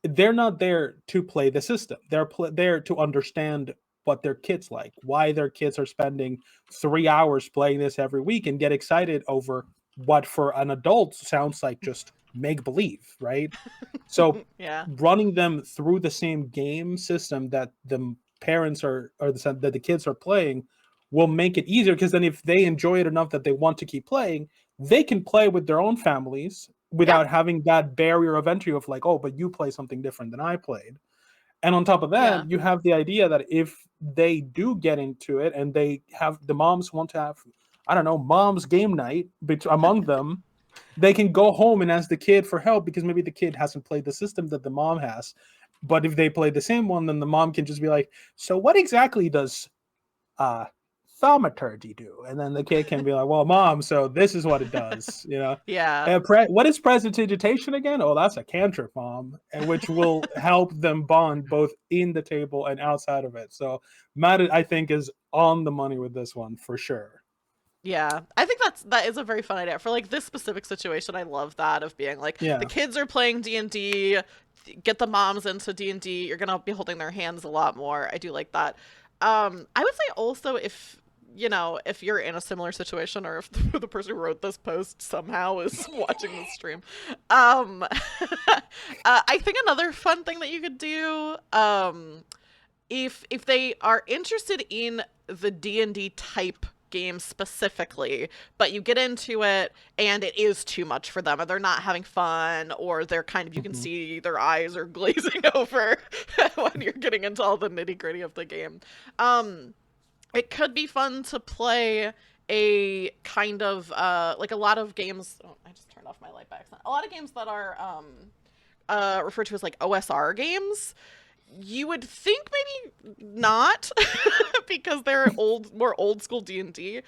they're not there to play the system. They're there to understand what their kids like, why their kids are spending 3 hours playing this every week, and get excited over what for an adult sounds like just make believe, right? So Yeah. running them through the same game system that the parents are or that the kids are playing will make it easier, because then if they enjoy it enough that they want to keep playing, they can play with their own families Yeah. without having that barrier of entry of like, oh, but you play something different than I played. And on top of Yeah. that, you have the idea that if they do get into it and they have the moms want to have, I don't know, mom's game night among them, they can go home and ask the kid for help, because maybe the kid hasn't played the system that the mom has. But if they play the same one, then the mom can just be like, so what exactly does uh thaumaturgy do? And then the kid can be like, well, mom, so this is what it does, you know. Yeah. And what is prestidigitation again? Oh, that's a cantrip, mom, and which will help them bond both in the table and outside of it. So Matt, I think, is on the money with this one for sure. Yeah, I think that is a very fun idea for like this specific situation. I love that of being like the Yeah. kids are playing D&D, get the moms into D&D. You're gonna be holding their hands a lot more. I do like that. I would say also if you know if you're in a similar situation or if the person who wrote this post somehow is watching the stream, I think another fun thing that you could do, if they are interested in the D&D type game specifically, but you get into it and it is too much for them, or they're not having fun, or they're kind of, you can Mhm. see their eyes are glazing over when you're getting into all the nitty gritty of the game. It could be fun to play a kind of like a lot of games. Oh, I just turned off my light by accident. A lot of games that are referred to as like OSR games, you would think maybe not because they're more old school D&D,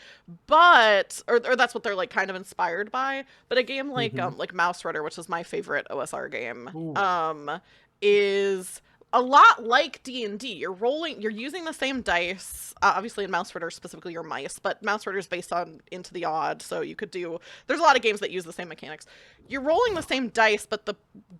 but or that's what they're like kind of inspired by. But a game Mhm. like Mouse Runner, which is my favorite OSR game, Ooh. is a lot like D&D. You're using the same dice. Obviously in Mouse Ritter specifically your mice, but Mouse Ritter is based on Into the Odd, so you could do there's a lot of games that use the same mechanics. You're rolling the same dice, but the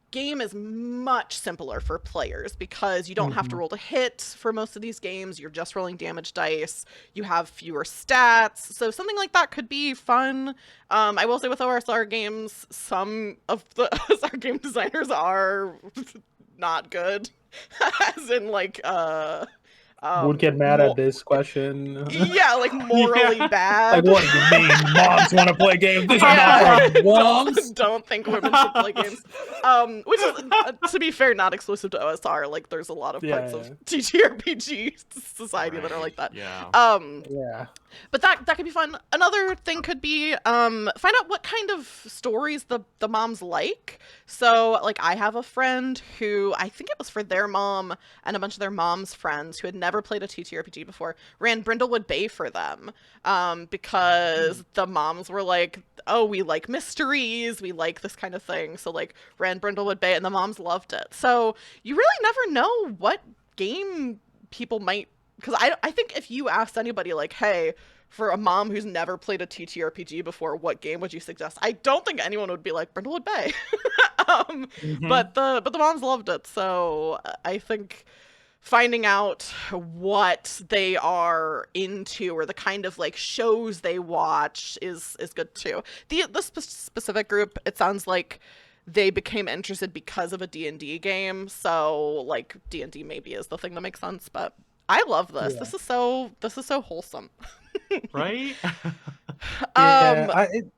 game is much simpler for players because you don't have to Mhm. roll to hit for most of these games. You're just rolling damage dice. You have fewer stats. So something like that could be fun. I will say with OSR games, some of the OSR game designers are not good. As in like Would get mad at more, this question. yeah, like morally Yeah. Like, bad. what do you mean moms want to play games? These are not Yeah, for don't moms. don't think women should play games. Which is to be fair, not exclusive to OSR. Like, there's a lot of Yeah, parts of yeah, TTRPG society that are Right. like that. Yeah. Um, yeah. but that could be fun. Another thing could be find out what kind of stories the moms like. So like I have a friend who I think it was for their mom and a bunch of their mom's friends who had never played a TTRPG before, ran Brindlewood Bay for them. Because the moms were like, oh, we like mysteries, we like this kind of thing. So like ran Brindlewood Bay and the moms loved it. So you really never know what game people might, because I think if you asked anybody like, hey, for a mom who's never played a TTRPG before, what game would you suggest? I don't think anyone would be like Brindlewood Bay. Mhm. But the moms loved it, so I think finding out what they are into or the kind of like shows they watch is good too. The specific group, it sounds like they became interested because of a D&D game, so like D&D maybe is the thing that makes sense, but I love this. Yeah. This is so wholesome. Right? Yeah, Um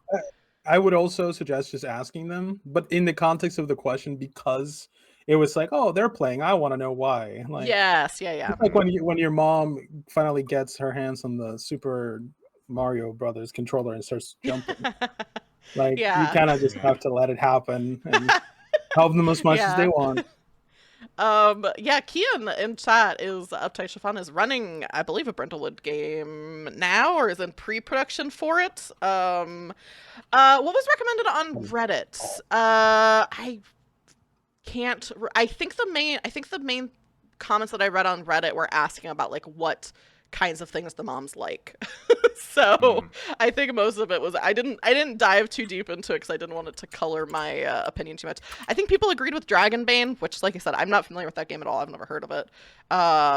I would also suggest just asking them, but in the context of the question, because it was like, oh, they're playing. I want to know why. Like, yes, yeah, yeah. it's like when your mom finally gets her hands on the Super Mario Brothers controller and starts jumping. Like, you Yeah. kind of just have to let it happen and help them as much as they Yeah. want. Yeah, Kian in chat is Uptight Chiffon is running, I believe, a Brentlewood game now or is in pre-production for it. What was recommended on Reddit? I can't. I think the main comments that I read on Reddit were asking about like what kinds of things the moms like. So I think most of it was I didn't dive too deep into it because I didn't want it to color my opinion too much. I think people agreed with Dragonbane, which, like I said, I'm not familiar with that game at all. I've never heard of it.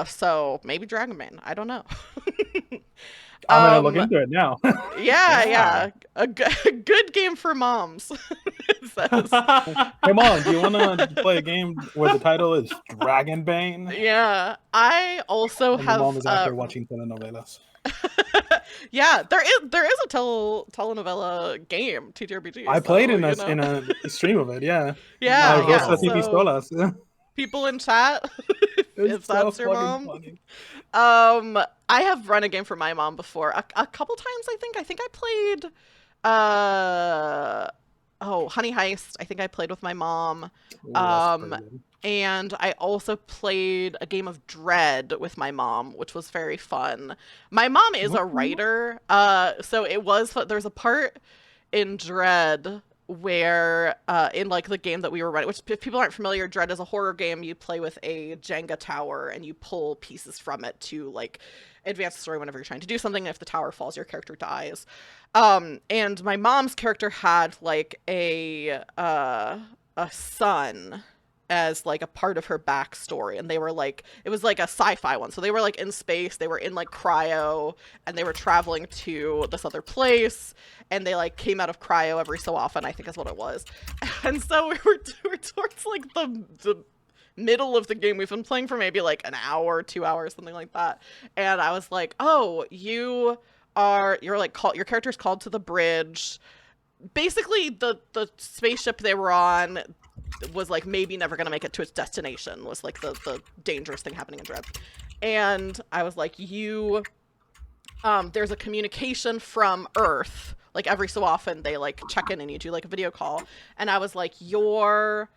So maybe Dragonbane. I don't know. I'm gonna look um, into it now. yeah, Yeah. yeah, a good game for moms. It says. Hey mom, do you want to play a game where the title is Dragonbane? Yeah, I also And the mom have is actually watching telenovelas. yeah, there is a telenovela game, TTRPG, I played so in you know. a stream of it. Yeah, Dos Yeah, Wow. so Pistolas. people in chat, if It's so that's your fucking mom. funny. I have run a game for my mom before. A couple times, I think. I think I played uh oh, Honey Heist. I think I played with my mom. Oh, that's Um pretty good. and I also played a game of Dread with my mom, which was very fun. My mom is a Mhm. writer, so it was there's a part in Dread where in like the game that we were running, which if people aren't familiar, Dread is a horror game. You play with a Jenga tower and you pull pieces from it to like advance the story whenever you're trying to do something. If the tower falls, your character dies. And my mom's character had like a son as like a part of her backstory, and they were like it was like a sci-fi one, so they were like in space, they were in like cryo, and they were traveling to this other place, and they like came out of cryo every so often, I think is what it was. And so we were towards like the middle of the game. We've been playing for maybe like an hour, 2 hours, something like that, and I was like, oh, you're like called, your character's called to the bridge. Basically the spaceship they were on was like maybe never gonna make it to its destination, was like the dangerous thing happening in Dread. And I was like, there's a communication from Earth, like every so often they like check in and you do like a video call, and I was like, your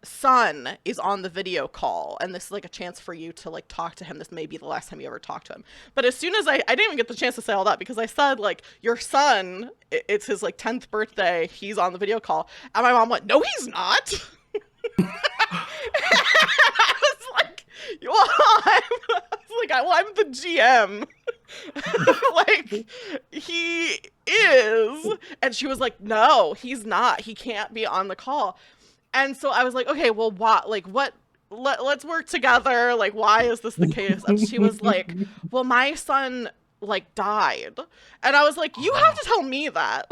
son is on the video call, and this is like a chance for you to like talk to him. This may be the last time you ever talk to him. But as soon as I didn't even get the chance to say all that, because I said like, your son, it's his like 10th birthday, he's on the video call, and my mom went, no he's not. I was like, I'm the GM. Like, he is. And she was like, no, he's not. He can't be on the call. And so I was like, okay, well, what? Let's work together. Like, why is this the case? And she was like, well, my son like died. And I was like, you have to tell me that.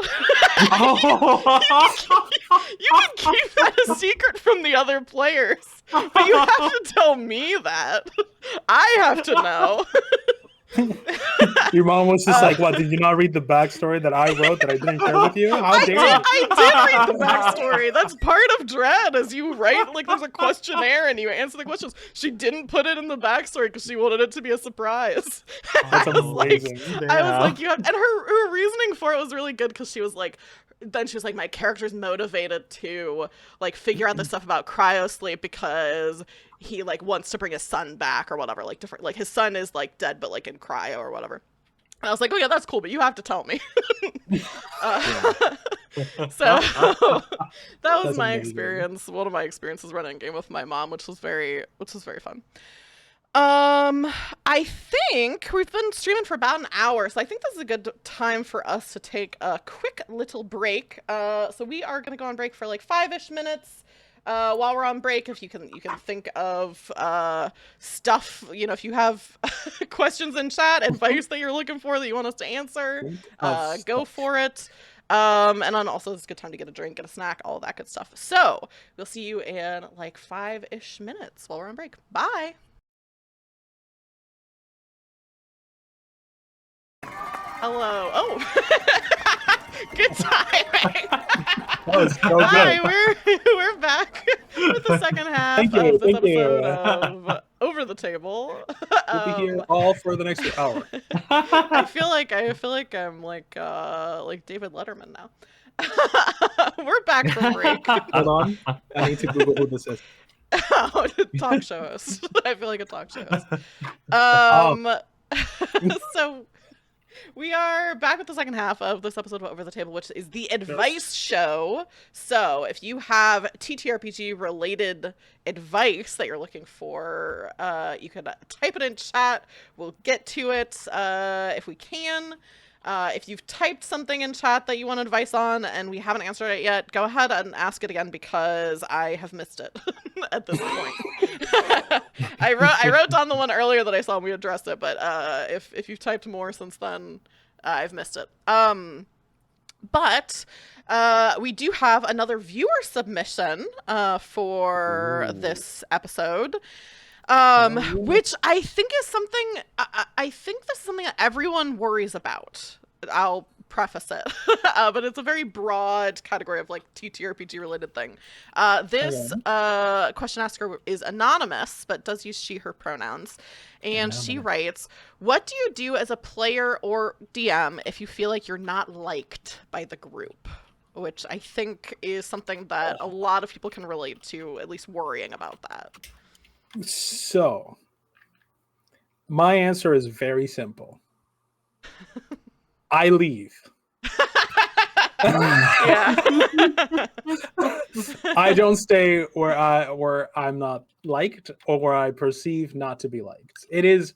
Oh. You can keep that a secret from the other players, but you have to tell me that. I have to know. Your mom was just like, "What? Did you not read the backstory that I wrote that I didn't share with you? How dare you?" I did read the backstory. That's part of Dread, as you write, like, there's a questionnaire and you answer the questions. She didn't put it in the backstory because she wanted it to be a surprise. That's I was like, amazing. you have, and her reasoning for it was really good, because she was like, then she was like, my character's motivated to like figure out the stuff about cryosleep because he like wants to bring his son back or whatever, like different, like his son is like dead but like in cryo or whatever. And I was like, oh yeah, that's cool, but you have to tell me. So that was That's my amazing. experience, one of my experiences running a game with my mom, which was very fun. I think we've been streaming for about an hour, so I think this is a good time for us to take a quick little break. So we are gonna go on break for like 5-ish minutes. While we're on break, if you can think of stuff, if you have questions in chat, advice that you're looking for that you want us to answer, Think of go stuff. for it. And then also it's a good time to get a drink, get a snack, all that good stuff. So we'll see you in like 5-ish minutes while we're on break. Bye. Hello. Oh, good timing. That was so Hi, good. we're back with the second half Thank you. of this Thank episode you. of Over the Table. We'll be here all for the next hour. I feel like I'm like David Letterman now. We're back from break. Hold on. I need to Google who this is. Oh, talk show host. I feel like a talk show host. Oh, So we are back with the second half of this episode of Over the Table, which is the advice show. So if you have TTRPG related advice that you're looking for, you can type it in chat. We'll get to it if we can. If you've typed something in chat that you want advice on and we haven't answered it yet, go ahead and ask it again because I have missed it at this point. I wrote down the one earlier that I saw and we addressed it, but if you've typed more since then, I've missed it. But we do have another viewer submission for this episode. Which I think is something, I think this is something that everyone worries about. I'll preface it, but it's a very broad category of like TTRPG related thing. This question asker is anonymous, but does use she, her pronouns. And she writes, what do you do as a player or DM if you feel like you're not liked by the group? Which I think is something that a lot of people can relate to, at least worrying about that. So, my answer is very simple. I leave. Yeah. I don't stay where I'm not liked or where I perceive not to be liked. It is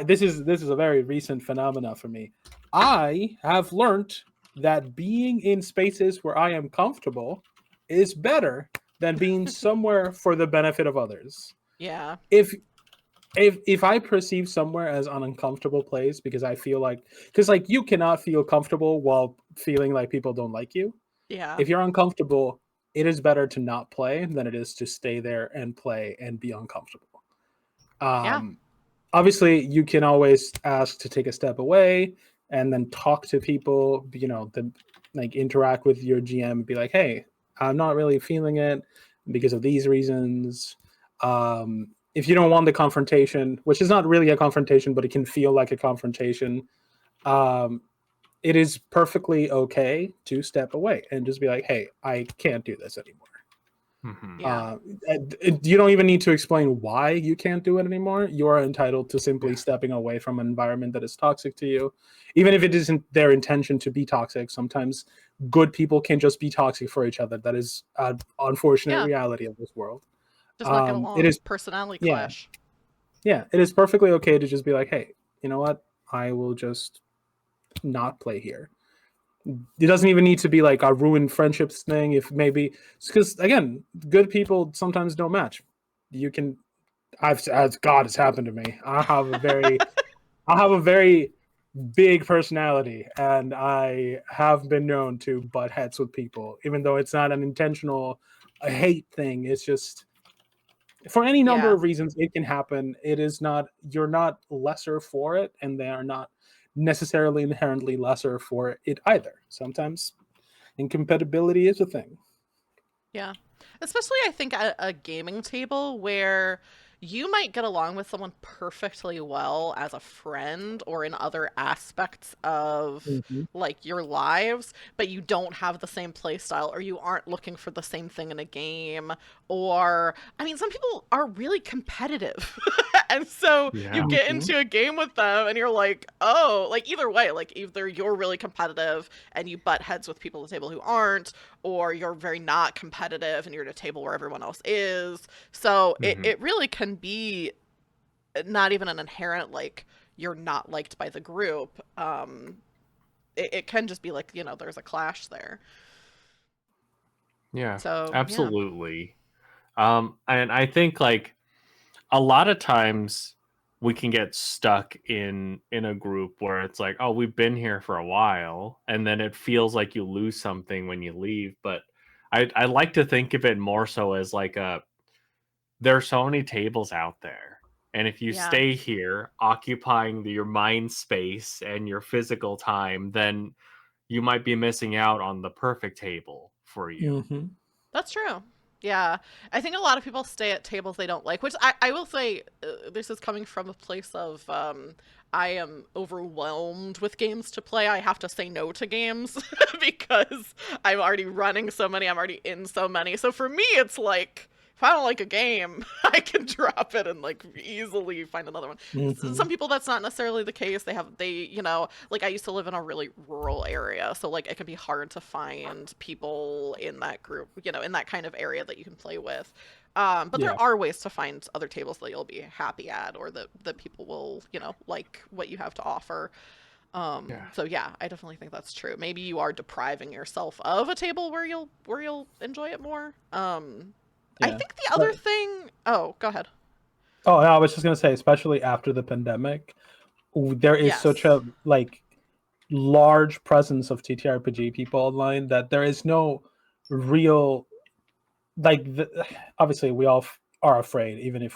this is a very recent phenomena for me. I have learned that being in spaces where I am comfortable is better than being somewhere for the benefit of others. Yeah. If I perceive somewhere as an uncomfortable place because I feel like you cannot feel comfortable while feeling like people don't like you. Yeah. If you're uncomfortable, it is better to not play than it is to stay there and play and be uncomfortable. Obviously you can always ask to take a step away and then talk to people, then like interact with your GM and be like, hey, I'm not really feeling it because of these reasons. If you don't want the confrontation, which is not really a confrontation, but it can feel like a confrontation, it is perfectly okay to step away and just be like, hey, I can't do this anymore. Mm-hmm. Yeah. You don't even need to explain why you can't do it anymore. You are entitled to simply stepping away from an environment that is toxic to you, even if it isn't their intention to be toxic. Sometimes good people can just be toxic for each other. That is an unfortunate reality of this world. Just not get along. It is personality clash. Yeah, it is perfectly okay to just be like, hey, you know what? I will just not play here. It doesn't even need to be like a ruined friendships thing. If maybe, because again, good people sometimes don't match. You can, as God has happened to me. I have a very big personality, and I have been known to butt heads with people, even though it's not an intentional hate thing. It's just for any number of reasons it can happen. It is not, you're not lesser for it, and they are not necessarily inherently lesser for it either. Sometimes incompatibility is a thing. Yeah. Especially, I think, at a gaming table where you might get along with someone perfectly well as a friend or in other aspects of like your lives, but you don't have the same play style or you aren't looking for the same thing in a game. Or, I mean, some people are really competitive. And so you get into a game with them and you're like, oh, like either way, like either you're really competitive and you butt heads with people at the table who aren't, or you're very not competitive and you're at a table where everyone else is. So it really can be not even an inherent like you're not liked by the group. It can just be like, there's a clash there. Yeah, So yeah. absolutely. And I think like a lot of times we can get stuck in a group where it's like, oh, we've been here for a while, and then it feels like you lose something when you leave. But I like to think of it more so as like there are so many tables out there, and if you Yeah. stay here occupying your mind space and your physical time, then you might be missing out on the perfect table for you. Hmm. That's true. Yeah. I think a lot of people stay at tables they don't like, which I will say this is coming from a place of I am overwhelmed with games to play. I have to say no to games because I'm already running so many, I'm already in so many. So for me, it's like, if I don't like a game, I can drop it and like easily find another one. Hmm. Some people that's not necessarily the case. Like I used to live in a really rural area, so like it can be hard to find people in that group, in that kind of area that you can play with. But Yeah. there are ways to find other tables that you'll be happy at, or that people will, like what you have to offer. Yeah. So yeah, I definitely think that's true. Maybe you are depriving yourself of a table where you'll enjoy it more. I Yeah. think the other thing. Oh, go ahead. Oh, I was just gonna say, especially after the pandemic, there is such Yes. a like large presence of TTRPG people online that there is no real like obviously we all are afraid, even if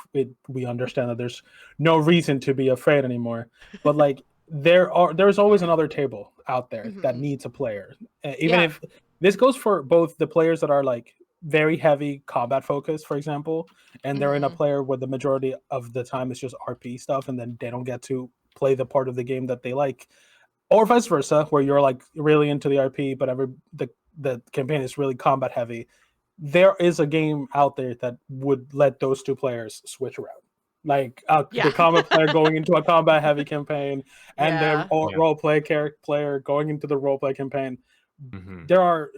we understand that there's no reason to be afraid anymore. But like there's always another table out there that Hmm. needs a player, even Yeah. if this goes for both the players that are like very heavy combat focused, for example, and they're in a Hmm. player where the majority of the time it's just RP stuff, and then they don't get to play the part of the game that they like, or vice versa, where you're like really into the RP, but the campaign is really combat heavy. There is a game out there that would let those two players switch around, like Yeah. the combat player going into a combat heavy campaign, and the Yeah. Yeah. role play player going into the role play campaign. Hmm. There are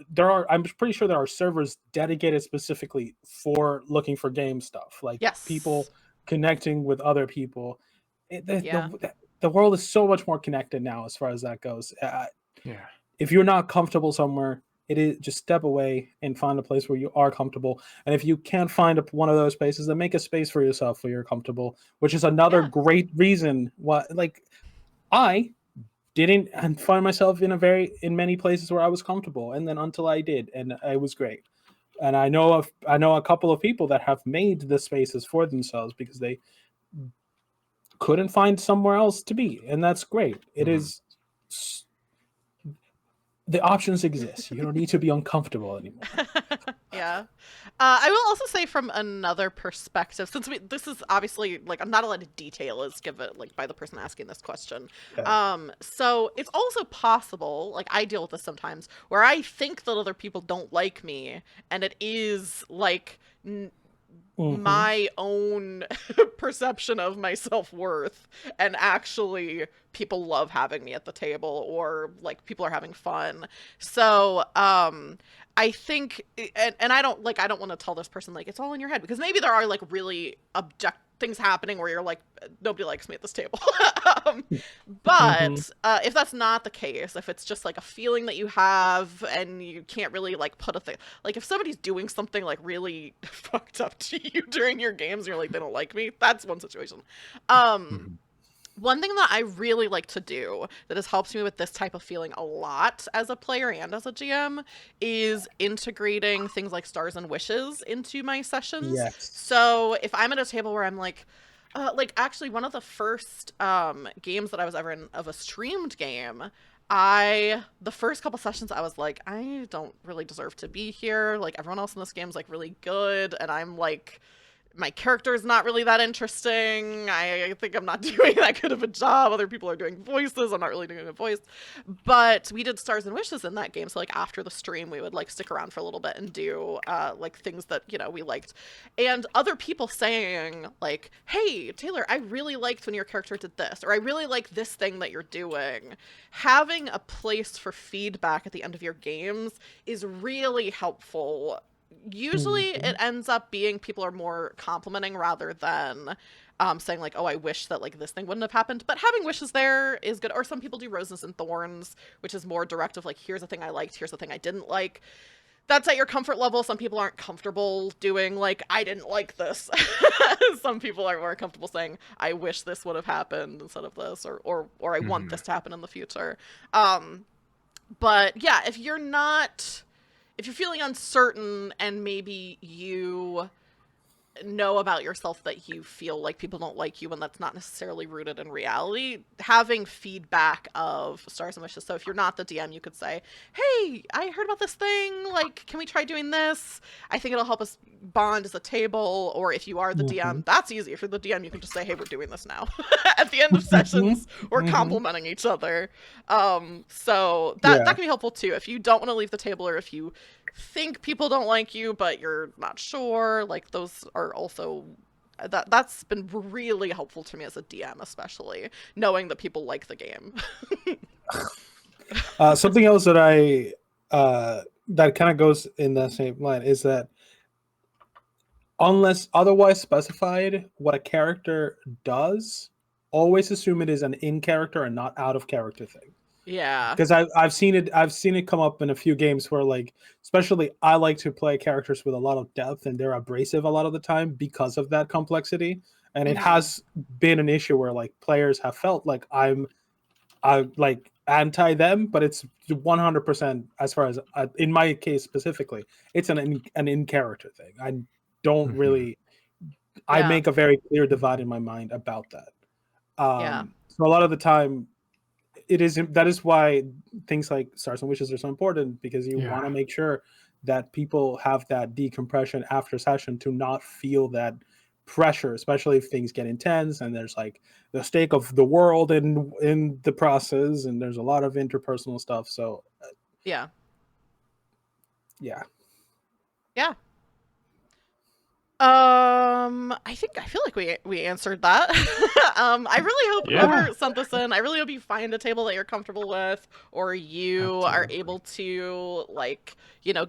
I'm pretty sure there are servers dedicated specifically for looking for game stuff, like Yes. people connecting with other people. Yeah. The world is so much more connected now as far as that goes. Yeah. If you're not comfortable somewhere, it is just step away and find a place where you are comfortable. And if you can't find one of those spaces, then make a space for yourself where you're comfortable, which is another Yeah. great reason why. Like I didn't and find myself in many places where I was comfortable, and then until I did, and it was great. And I know a couple of people that have made the spaces for themselves because they couldn't find somewhere else to be, and that's great. It Hmm. is the options exist. You don't need to be uncomfortable anymore. Yeah. I will also say from another perspective, since this is obviously like I'm not allowed to detail as given like by the person asking this question. Yeah. So it's also possible, like I deal with this sometimes, where I think that other people don't like me, and it is like Mm-hmm. my own perception of my self-worth, and actually people love having me at the table, or like people are having fun. So I think, and I don't want to tell this person like it's all in your head, because maybe there are like really object things happening where you're like, nobody likes me at this table. um, Mm-hmm. but if that's not the case, if it's just like a feeling that you have and you can't really like put a thing, like if somebody's doing something like really fucked up to you during your games and you're like, they don't like me, that's one situation. Um, Hmm. one thing that I really like to do that has helped me with this type of feeling a lot as a player and as a GM is integrating things like stars and wishes into my sessions. Yes. So if I'm at a table where I'm like actually one of the first games that I was ever in of a streamed game, the first couple sessions I was like, I don't really deserve to be here. Like everyone else in this game's like really good, and I'm like, my character is not really that interesting. I think I'm not doing that good of a job. Other people are doing voices. I'm not really doing a voice. But we did stars and wishes in that game. So like after the stream, we would like stick around for a little bit and do like things that we liked. And other people saying like, "Hey Taylor, I really liked when your character did this," or "I really like this thing that you're doing." Having a place for feedback at the end of your games is really helpful, usually it ends up being people are more complimenting rather than saying like, oh, I wish that like this thing wouldn't have happened. But having wishes there is good. Or some people do roses and thorns, which is more direct of like, here's the thing I liked, here's the thing I didn't like. That's at your comfort level. Some people aren't comfortable doing like, I didn't like this. Some people are more comfortable saying, I wish this would have happened instead of this, or I want this to happen in the future. But yeah, if you're feeling uncertain and maybe you know about yourself that you feel like people don't like you when that's not necessarily rooted in reality, having feedback of stars and wishes. So if you're not the DM, you could say, hey, I heard about this thing, like, can we try doing this? I think it'll help us bond as a table. Or if you are the DM, that's easy. If you're the DM, you can just say, hey, we're doing this now. At the end of sessions, we're complimenting each other. So that can be helpful too. If you don't want to leave the table, or if you think people don't like you but you're not sure, like, those are also that's been really helpful to me as a DM, especially knowing that people like the game. Something else that I that kind of goes in the same line is that unless otherwise specified, what a character does, always assume it is an in character and not out of character thing. Yeah, because I've seen it come up in a few games where, like, especially I like to play characters with a lot of depth and they're abrasive a lot of the time because of that complexity, and it has been an issue where like players have felt like I like anti them, but it's 100% as far as in my case specifically, it's an in character thing. I don't really I make a very clear divide in my mind about that. So a lot of the time that is why things like stars and wishes are so important, because you want to make sure that people have that decompression after session to not feel that pressure, especially if things get intense and there's like the stake of the world in the process, and there's a lot of interpersonal stuff. So yeah. I feel like we answered that. I really hope whoever sent this in, I really hope you find a table that you're comfortable with, or you are able to, like,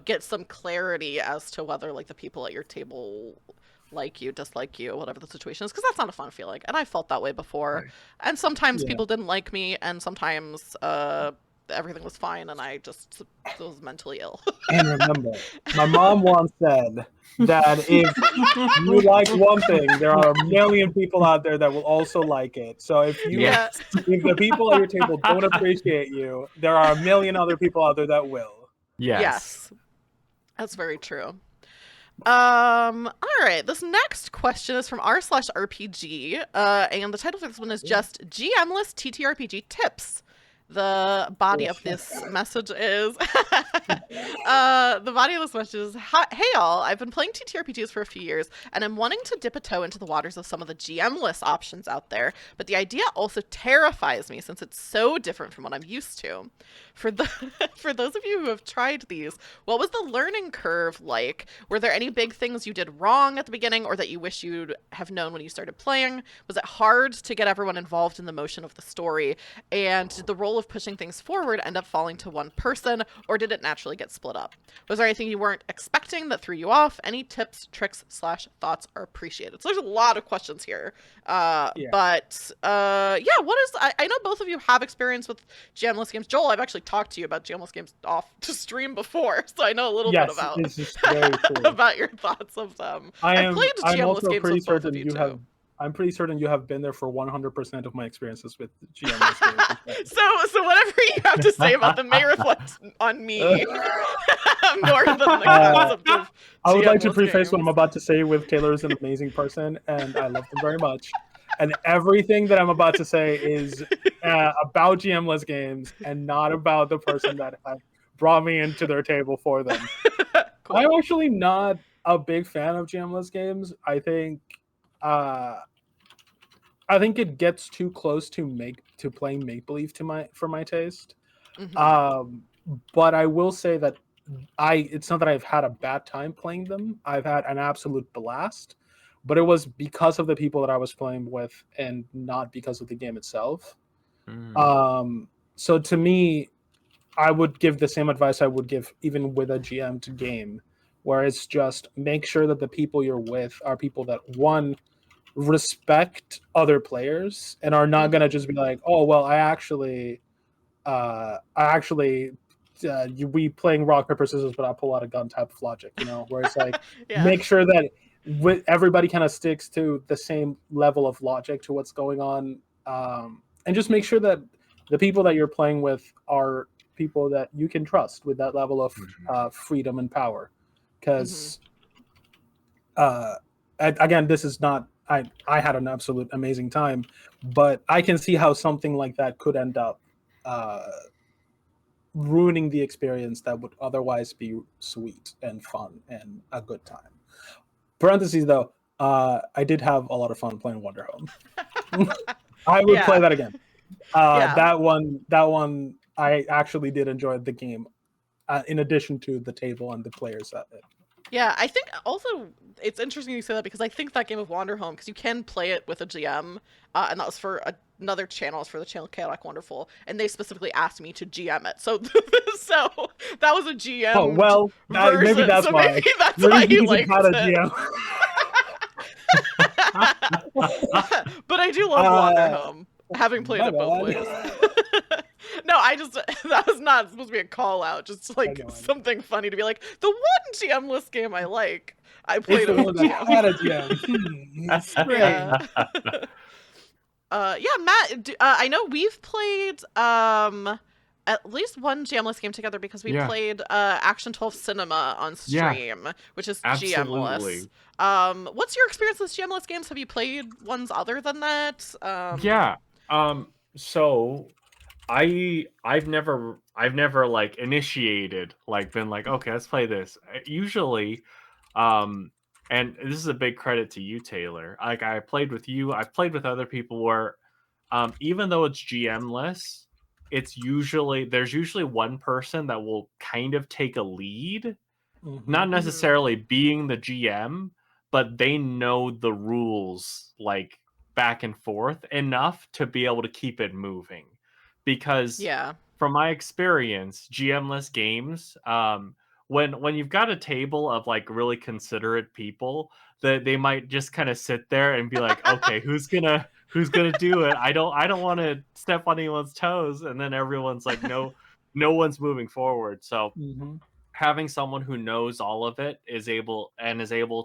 get some clarity as to whether like the people at your table like you, dislike you, whatever the situation is, because that's not a fun feeling, and I felt that way before. And sometimes people didn't like me, and sometimes everything was fine and I just was mentally ill. And remember, my mom once said that if you like one thing, there are a million people out there that will also like it. So if the people at your table don't appreciate you, there are a million other people out there that will. Yes. That's very true. All right. This next question is from r/RPG, and the title for this one is just GMless TTRPG tips. The body of this message is hey all, I've been playing TTRPGs for a few years and I'm wanting to dip a toe into the waters of some of the GMless options out there, but the idea also terrifies me since it's so different from what I'm used to. For those of you who have tried these, what was the learning curve like? Were there any big things you did wrong at the beginning or that you wish you'd have known when you started playing? Was it hard to get everyone involved in the motion of the story? And did the role of pushing things forward end up falling to one person, or did it naturally get split up? Was there anything you weren't expecting that threw you off? Any tips, tricks / thoughts are appreciated. So there's a lot of questions here. But what is, I know both of you have experience with GMless games. Joel, I've actually talked to you about GMless games off to stream before, so I know a little bit about this is very cool. about your thoughts of them. I've played GMless games with both of you too. I'm pretty certain you have been there for 100% of my experiences with GMless games. So whatever you have to say about them may reflect on me more than the concept of I would like to GMless preface games. what I'm about to say with Taylor is an amazing person, and I love them very much. And everything that I'm about to say is about GMless games and not about the person that brought me into their table for them. Cool. I'm actually not a big fan of GMless games. I think it gets too close to playing make believe for my taste. But I will say that it's not that I've had a bad time playing them. I've had an absolute blast, but it was because of the people that I was playing with and not because of the game itself. So to me, I would give the same advice I would give even with a GM to game, where it's just make sure that the people you're with are people that, one, respect other players and are not going to just be like, oh well, we playing rock paper scissors, but I pull out a gun type of logic, where it's like Yeah. make sure that everybody kind of sticks to the same level of logic to what's going on, and just make sure that the people that you're playing with are people that you can trust with that level of freedom and power, because again, this is not. I had an absolute amazing time, but I can see how something like that could end up ruining the experience that would otherwise be sweet and fun and a good time. Parentheses though, I did have a lot of fun playing Wonder Home. I would play Yeah. that again. Yeah. That one, I actually did enjoy the game, in addition to the table and the players at it. Yeah, I think also it's interesting you say that, because I think that game of Wander Home, because you can play it with a GM, and that was for another channel, it's for the channel Chaotic Wonderful, and they specifically asked me to GM it. So so that was a Oh GM well, maybe version. that's So why. maybe that's Maybe why you because it liked had a it. GM. But I do love Wander Home, having played My it both bad. ways. No, that was not supposed to be a call out, just like know. something funny to be like, the one GMless game I like, I It's played the it with one a that GM. had a GM. It's great. Yeah. Yeah, Matt, I know we've played at least one GMless game together, because we Yeah. played Action 12 Cinema on Yeah. stream, which is GMless. Absolutely. What's your experience with GMless games? Have you played ones other than that? Yeah. So I've never like initiated, like been like, okay, let's play this. Usually, and this is a big credit to you, Taylor. Like I played with you, I've played with other people where even though it's GM-less, there's usually one person that will kind of take a lead, not necessarily being the GM, but they know the rules like back and forth enough to be able to keep it moving. Because Yeah. from my experience, GM-less games, when you've got a table of like really considerate people, that they might just kind of sit there and be like, okay, who's gonna do it? I don't want to step on anyone's toes, and then everyone's like, no one's moving forward. So having someone who knows all of it is able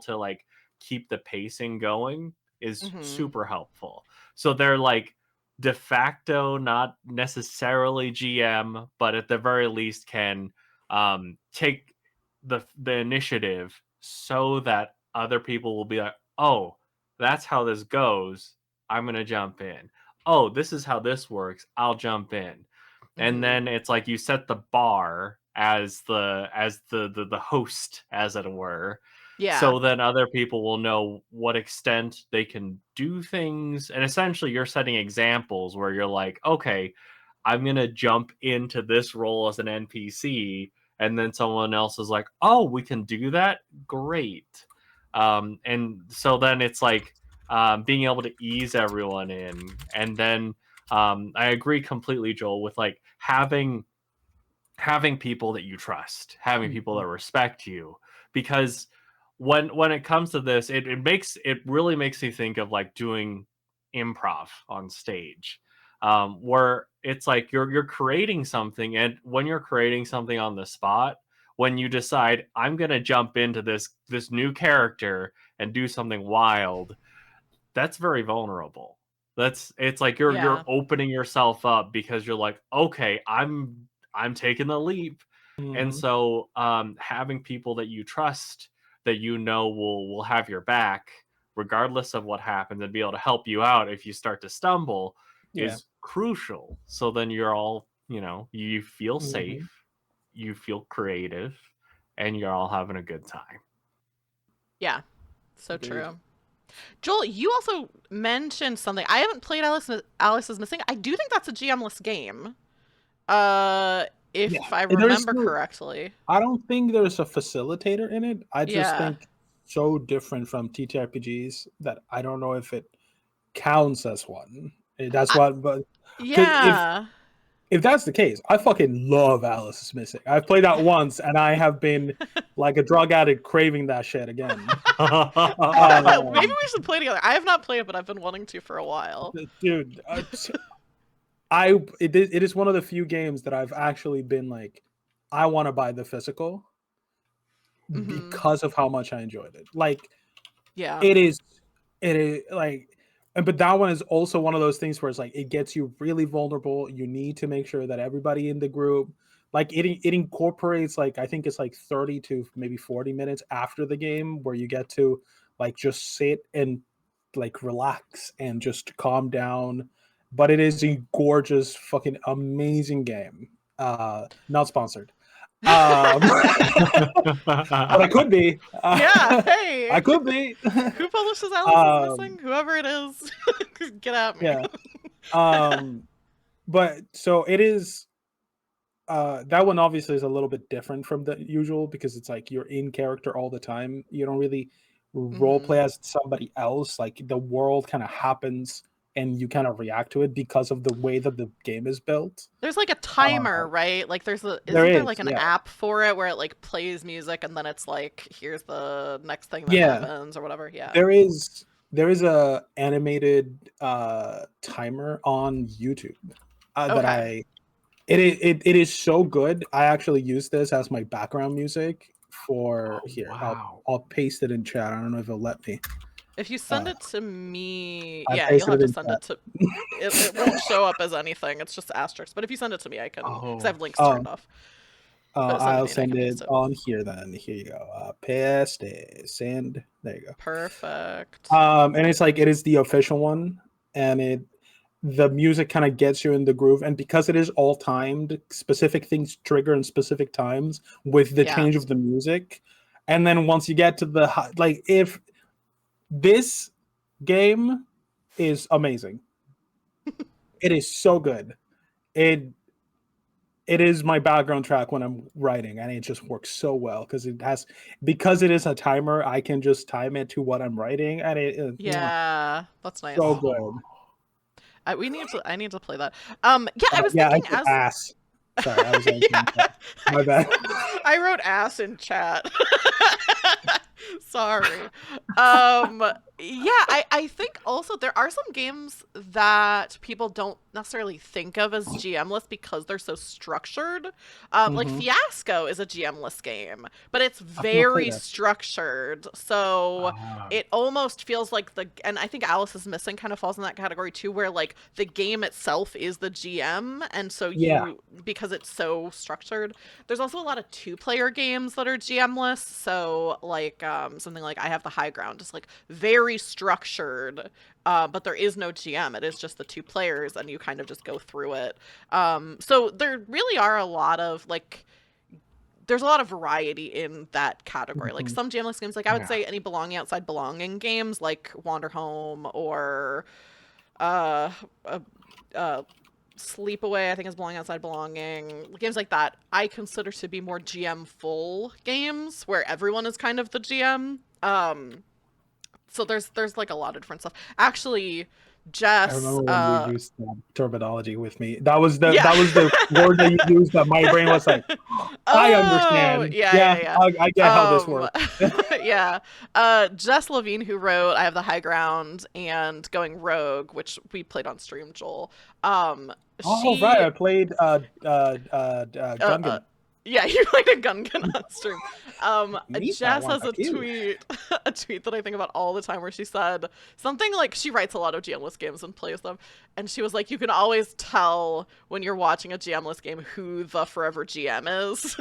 to like keep the pacing going is super helpful. So they're like de facto not necessarily GM, but at the very least can take the initiative so that other people will be like, oh, that's how this goes. I'm gonna jump in. Oh, this is how this works. I'll jump in. And then it's like you set the bar as the host, as it were, Yeah. so then other people will know what extent they can do things. And essentially you're setting examples where you're like, okay, I'm gonna jump into this role as an NPC, and then someone else is like, oh, we can do that, great. And so then it's like being able to ease everyone in. And then I agree completely, Joel, with like having people that you trust, having people that respect you, because when it comes to this, it really makes me think of like doing improv on stage, where it's like you're creating something, and when you're creating something on the spot, when you decide I'm gonna jump into this new character and do something wild, that's very vulnerable. It's like you're Yeah. opening yourself up, because you're like, okay, I'm taking the leap. And so having people that you trust, that you know will have your back regardless of what happens, and be able to help you out if you start to stumble, Yeah. is crucial. So then you're all, you feel safe, you feel creative, and you're all having a good time. Yeah. So Agreed. true. Joel, you also mentioned something. I haven't played Alice is Missing. I do think that's a GM-less game. Yeah. If I There's remember correctly. I don't think there's a facilitator in it. I just Yeah. think so different from TTRPGs that I don't know if it counts as one. That's I, what, but because yeah. if that's the case, I fucking love Alice is Missing. I've played that once, and I have been like a drug addict craving that shit again. Maybe we should play together. I have not played it, but I've been wanting to for a while. Dude, it is one of the few games that I've actually been like, I want to buy the physical because of how much I enjoyed it. Like, yeah, it is like, but that one is also one of those things where it's like it gets you really vulnerable. You need to make sure that everybody in the group, like it incorporates, like I think it's like 30 to maybe 40 minutes after the game where you get to like just sit and like relax and just calm down. But it is a gorgeous, fucking amazing game. Not sponsored. But I could be. Yeah, hey. I could be. Who publishes Alice is Missing? Whoever it is, get at me. Yeah. But so it is. That one obviously is a little bit different from the usual because it's like you're in character all the time. You don't really role play as somebody else. Like the world kind of happens and you kind of react to it because of the way that the game is built. There's like a timer, right? Like isn't there like an app for it where it like plays music and then it's like, here's the next thing that happens or whatever. Yeah. There is a animated timer on YouTube that it is so good. I actually use this as my background music for here. Wow. I'll paste it in chat. I don't know if it'll let me. If you send it to me, you'll have to send it to. It won't show up as anything. It's just asterisk. But if you send it to me, I can because I have links turned off. I'll send it on here then. Here you go. Paste it. Send. There you go. Perfect. And it's like it is the official one, and the music kind of gets you in the groove, and because it is all timed, specific things trigger in specific times with the change of the music, and then once you get to the like if. This game is amazing. It is so good. It is my background track when I'm writing, and it just works so well because it is a timer. I can just time it to what I'm writing, and that's nice. So good. I need to play that. I was thinking ass. Sorry, I was my bad. I wrote ass in chat. Sorry. I think also there are some games that people don't necessarily think of as GMless because they're so structured. Like Fiasco is a GMless game, but it's very structured. So it almost feels like and I think Alice is Missing kind of falls in that category too, where like the game itself is the GM. And so because it's so structured, there's also a lot of 2-player games that are GMless. So like something like I Have the High Ground is like very structured, but there is no GM. It is just the 2 players and you kind of just go through it. So there really are a lot of like, there's a lot of variety in that category. Like some GMless games, like I would say any Belonging Outside Belonging games like Wander Home or Sleepaway, I think is Belonging Outside Belonging. Games like that I consider to be more GM full games where everyone is kind of the GM. So there's like a lot of different stuff. Actually, Jess, I remember when you used terminology with me. That was the word that you used that my brain was like, I understand. Yeah. I get how this works. Jess Levine, who wrote I Have the High Ground and Going Rogue, which we played on stream, Joel. Right, I played Gungan. Yeah, you played a Gungan on stream. Jess has a tweet that I think about all the time where she said something like she writes a lot of GMless games and plays them, and she was like, you can always tell when you're watching a GMless game who the forever GM is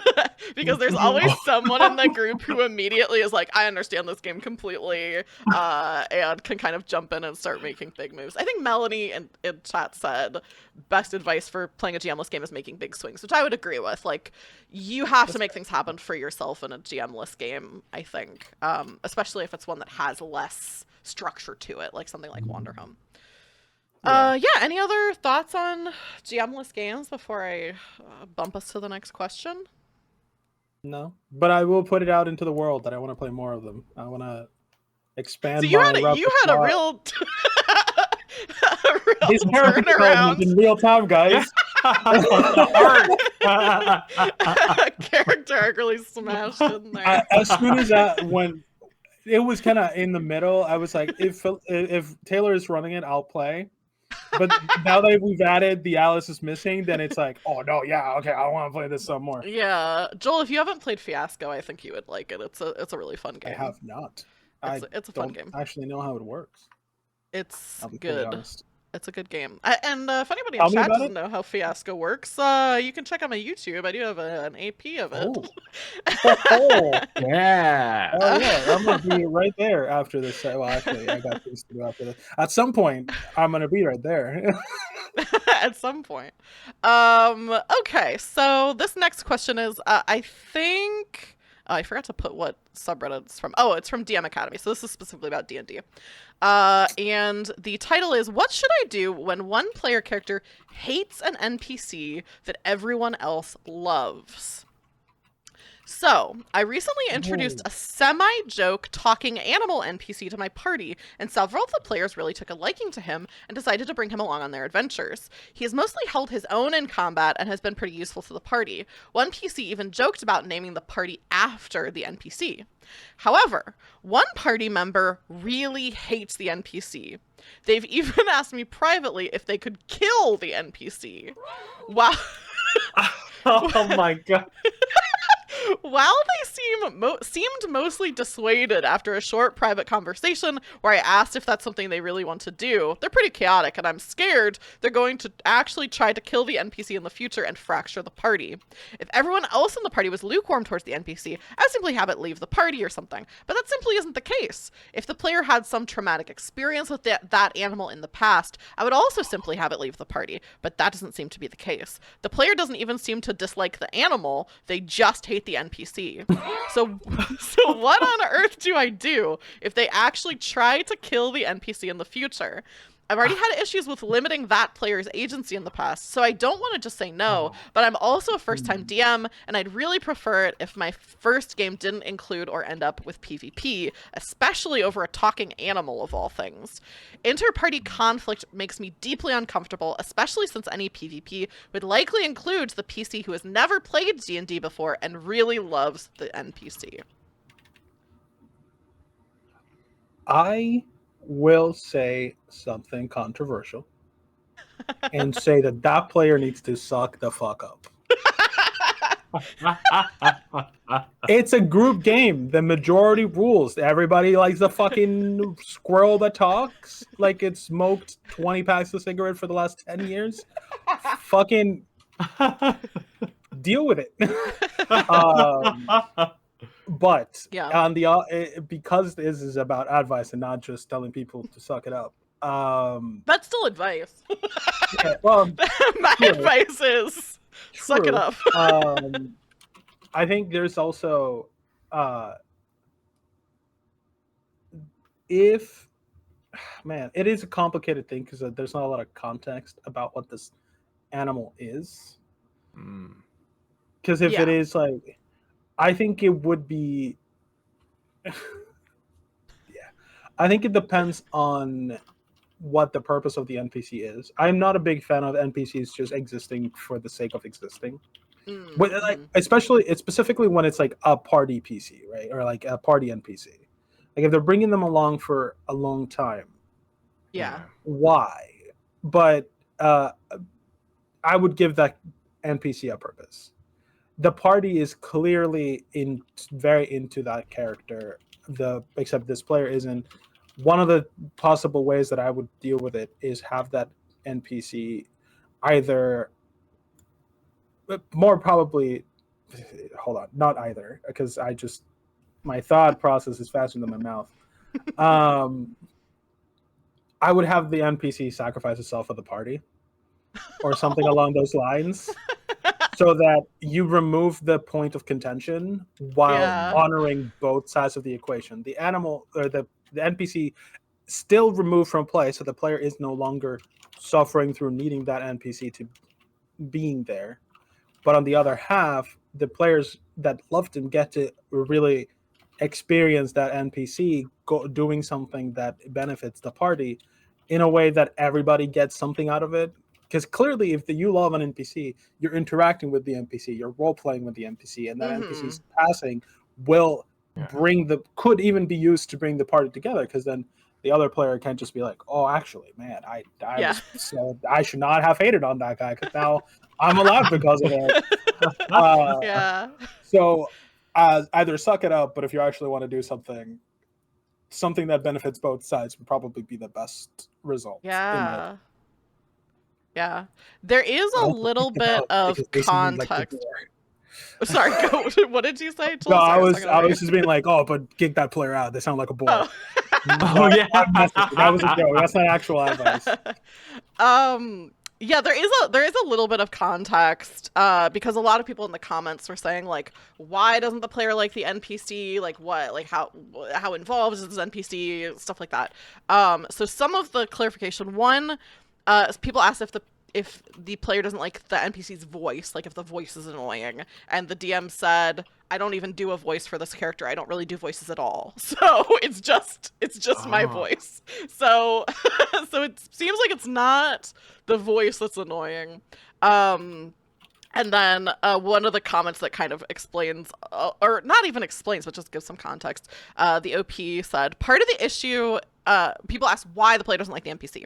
because there's always someone in the group who immediately is like, I understand this game completely, and can kind of jump in and start making big moves. I think Melanie in chat said best advice for playing a GMless game is making big swings, which I would agree with. Like, you have to make things happen for yourself in a GMless game, I think, especially if it's one that has less structure to it, like something like Wander Home. Any other thoughts on GMless games before I bump us to the next question? No, but I will put it out into the world that I want to play more of them. I want to expand. So you had a real His character development in real time, guys. The heart. Character arc really smashed in there. As soon as when it was kind of in the middle, I was like, if Taylor is running it, I'll play. But now that we've added the Alice is missing, then it's like, oh no, yeah, okay, I want to play this some more. Yeah, Joel, if you haven't played Fiasco, I think you would like it. It's a really fun I game. have not. It's a fun don't game. actually know how it works. It's I'll be pretty good. honest. It's a good game. And if anybody in Tell me chat about doesn't it. know how Fiasco works, you can check out my YouTube. I do have an AP of it. Oh, Yeah. oh yeah, I'm gonna be right there after this. Well, actually, I got things to do after this. At some point, I'm gonna be right there. At some point. Okay, so this next question is, I think... Oh, I forgot to put what subreddit it's from. Oh, it's from DM Academy, so this is specifically about D&D. And the title is, what should I do when one player character hates an NPC that everyone else loves? So, I recently introduced a semi-joke talking animal NPC to my party, and several of the players really took a liking to him and decided to bring him along on their adventures. He has mostly held his own in combat and has been pretty useful to the party. One PC even joked about naming the party after the NPC. However, one party member really hates the NPC. They've even asked me privately if they could kill the NPC. Wow. Oh my god. While they seemed mostly dissuaded after a short private conversation where I asked if that's something they really want to do, they're pretty chaotic, and I'm scared they're going to actually try to kill the NPC in the future and fracture the party. If everyone else in the party was lukewarm towards the NPC, I'd simply have it leave the party or something, but that simply isn't the case. If the player had some traumatic experience with that animal in the past, I would also simply have it leave the party, but that doesn't seem to be the case. The player doesn't even seem to dislike the animal, they just hate the NPC. So what on earth do I do if they actually try to kill the NPC in the future? I've already had issues with limiting that player's agency in the past, so I don't want to just say no, but I'm also a first-time DM, and I'd really prefer it if my first game didn't include or end up with PvP, especially over a talking animal of all things. Inter-party conflict makes me deeply uncomfortable, especially since any PvP would likely include the PC who has never played D&D before and really loves the NPC. I will say something controversial and say that player needs to suck the fuck up. It's a group game. The majority rules. Everybody likes the fucking squirrel that talks like it's smoked 20 packs of cigarette for the last 10 years. Fucking deal with it. But Yeah. on the because this is about advice and not just telling people to suck it up. That's still advice. Yeah, well, My true. advice is suck it True. up. I think there's also if man, it is a complicated thing because there's not a lot of context about what this animal is. Because if Yeah. it is like, I think it would be. Yeah, I think it depends on what the purpose of the NPC is. I'm not a big fan of NPCs just existing for the sake of existing. But like, especially, it's specifically when it's like a party PC, right, or like a party NPC. Like if they're bringing them along for a long time, Yeah. why? But I would give that NPC a purpose. The party is clearly very into that character. Except this player isn't. One of the possible ways that I would deal with it is have that NPC either, more probably, hold on, not either, because my thought process is faster than my mouth. I would have the NPC sacrifice itself for the party or something along those lines, so that you remove the point of contention while honoring both sides of the equation. The animal or the NPC still removed from play, so the player is no longer suffering through needing that NPC to being there. But on the other half, the players that loved him get to really experience that NPC doing something that benefits the party in a way that everybody gets something out of it. because clearly if you love an NPC, you're interacting with the NPC, you're role playing with the NPC, and that NPC's passing will could even be used to bring the party together, because then the other player can't just be like, oh, actually, man, I should not have hated on that guy, because now I'm alive because of it. Yeah. So either suck it up, but if you actually want to do something that benefits both sides would probably be the best result. Yeah. Yeah. There is a Also, little kick it bit out, of because they seem like the context. door. Sorry, go. What did you say? No, I Sorry, was just being like, oh, but kick that player out. They sound like a bore. Oh. Oh yeah, That was a joke. That's not actual advice. Yeah, there is a little bit of context, because a lot of people in the comments were saying, like, why doesn't the player like the NPC? Like, what? Like, how involved is this NPC? Stuff like that. So some of the clarification, one, people asked if the player doesn't like the NPC's voice, like if the voice is annoying, and the DM said, I don't even do a voice for this character. I don't really do voices at all. So it's just my voice. So so it seems like it's not the voice that's annoying. And then one of the comments that kind of explains, or not even explains, but just gives some context, the OP said, part of the issue, people ask why the player doesn't like the NPC.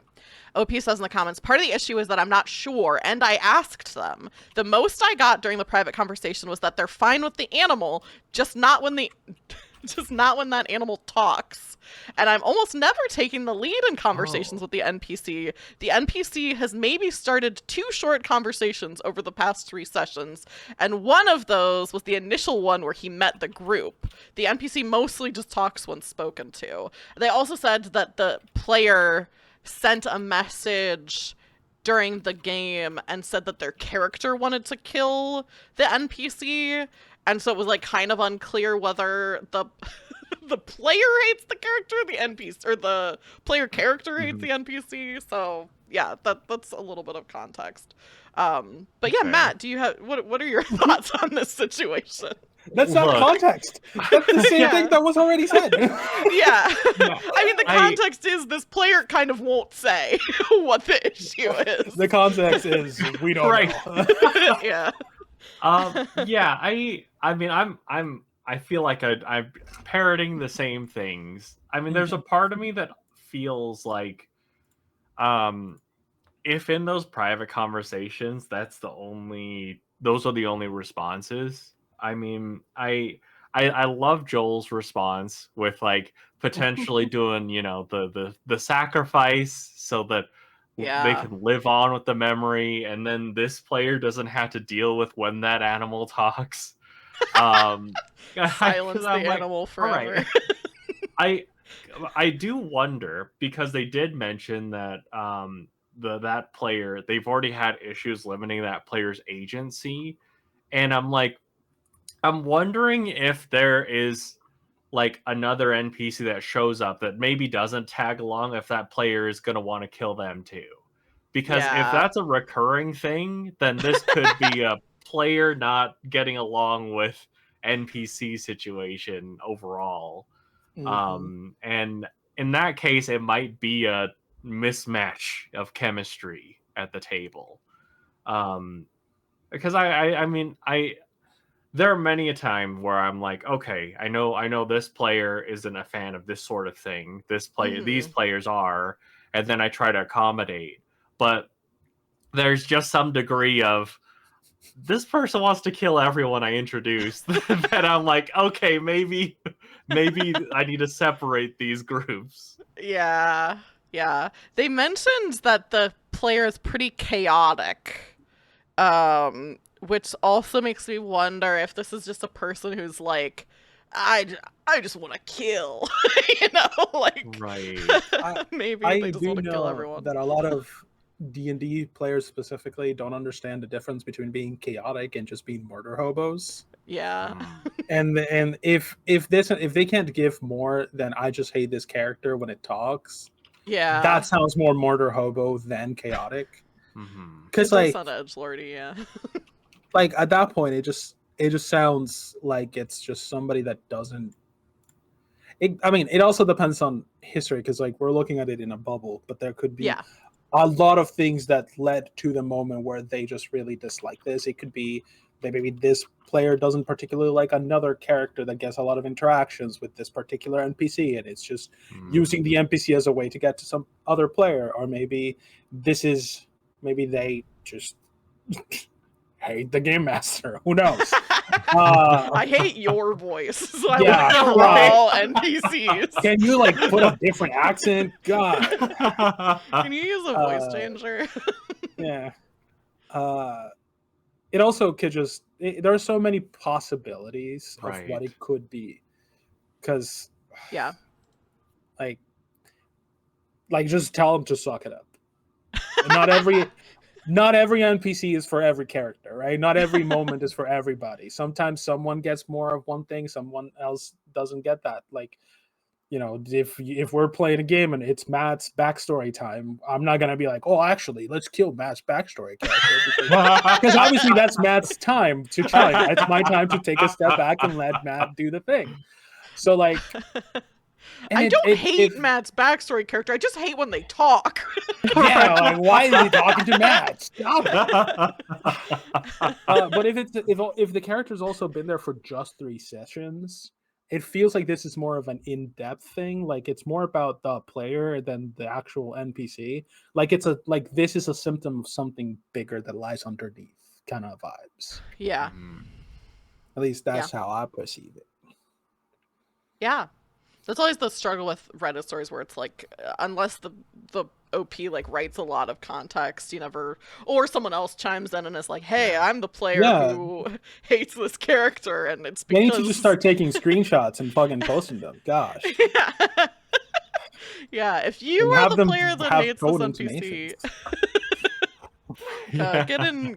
OP says in the comments, part of the issue is that I'm not sure, and I asked them. The most I got during the private conversation was that they're fine with the animal, just not when that animal talks. And I'm almost never taking the lead in conversations with the NPC. The NPC has maybe started 2 short conversations over the past 3 sessions, and one of those was the initial one where he met the group. The NPC mostly just talks when spoken to. They also said that the player sent a message during the game and said that their character wanted to kill the NPC, and so it was like kind of unclear whether the the player hates the character, the NPC, or the player character hates the NPC. So yeah, that's a little bit of context. But yeah, Matt, do you have what are your thoughts on this situation? That's not context. That's the same thing that was already said. Yeah. I mean, the context is this player kind of won't say what the issue is. The context is we don't know. Yeah. Yeah. I mean, I feel like I'm parroting the same things. I mean, there's a part of me that feels like, if in those private conversations, those are the only responses. I mean, I love Joel's response with like potentially doing, the sacrifice so that they can live on with the memory, and then this player doesn't have to deal with when that animal talks. Silence the animal forever. Right. I do wonder, because they did mention that that player, they've already had issues limiting that player's agency, and I'm wondering if there is like another NPC that shows up that maybe doesn't tag along, if that player is going to want to kill them too. Because if that's a recurring thing, then this could be a player not getting along with NPC situation overall. And in that case, it might be a mismatch of chemistry at the table. Because I mean, there are many a time where I'm like, okay, I know this player isn't a fan of this sort of thing. These players are, and then I try to accommodate. But there's just some degree of, this person wants to kill everyone I introduced. That I'm like, okay, maybe I need to separate these groups. Yeah. They mentioned that the player is pretty chaotic. Which also makes me wonder if this is just a person who's like, I just want to kill, Right. Maybe they just want to kill everyone. That a lot of D&D players specifically don't understand the difference between being chaotic and just being murder hobos. Yeah. And if they can't give more than I just hate this character when it talks, that sounds more murder hobo than chaotic. Because like on edgelordy, yeah. Like at that point, it just sounds like it's just somebody that doesn't. I mean, it also depends on history, because like we're looking at it in a bubble, but there could be a lot of things that led to the moment where they just really dislike this. It could be that maybe this player doesn't particularly like another character that gets a lot of interactions with this particular NPC, and it's just using the NPC as a way to get to some other player. Or maybe maybe they just hate the game master. Who knows? I hate your voice, so I Yeah, want to kill right. all NPCs. Can you like put a different accent? God. Can you use a voice changer? Yeah. It also could just there are so many possibilities of what it could be, because Yeah. like just tell them to suck it up. Not every NPC is for every character, right? Not every moment is for everybody. Sometimes someone gets more of one thing, someone else doesn't get that. Like, you know, if we're playing a game and it's Matt's backstory time, I'm not gonna be like, oh, actually, let's kill Matt's backstory character, because obviously that's Matt's time to shine. It's my time to take a step back and let Matt do the thing. So like, I don't hate Matt's backstory character. I just hate when they talk. Yeah, like why is he talking to Matt? Stop it. But if the character's also been there for just 3 sessions, it feels like this is more of an in-depth thing. Like it's more about the player than the actual NPC. Like this is a symptom of something bigger that lies underneath kind of vibes. Yeah. At least that's how I perceive it. Yeah. That's always the struggle with Reddit stories, where it's like, unless the OP like writes a lot of context, you never, or someone else chimes in and is like, hey, I'm the player who hates this character, and it's because... They need to just start taking screenshots and fucking posting them. Gosh. Yeah. Yeah, if you are the player that hates this NPC...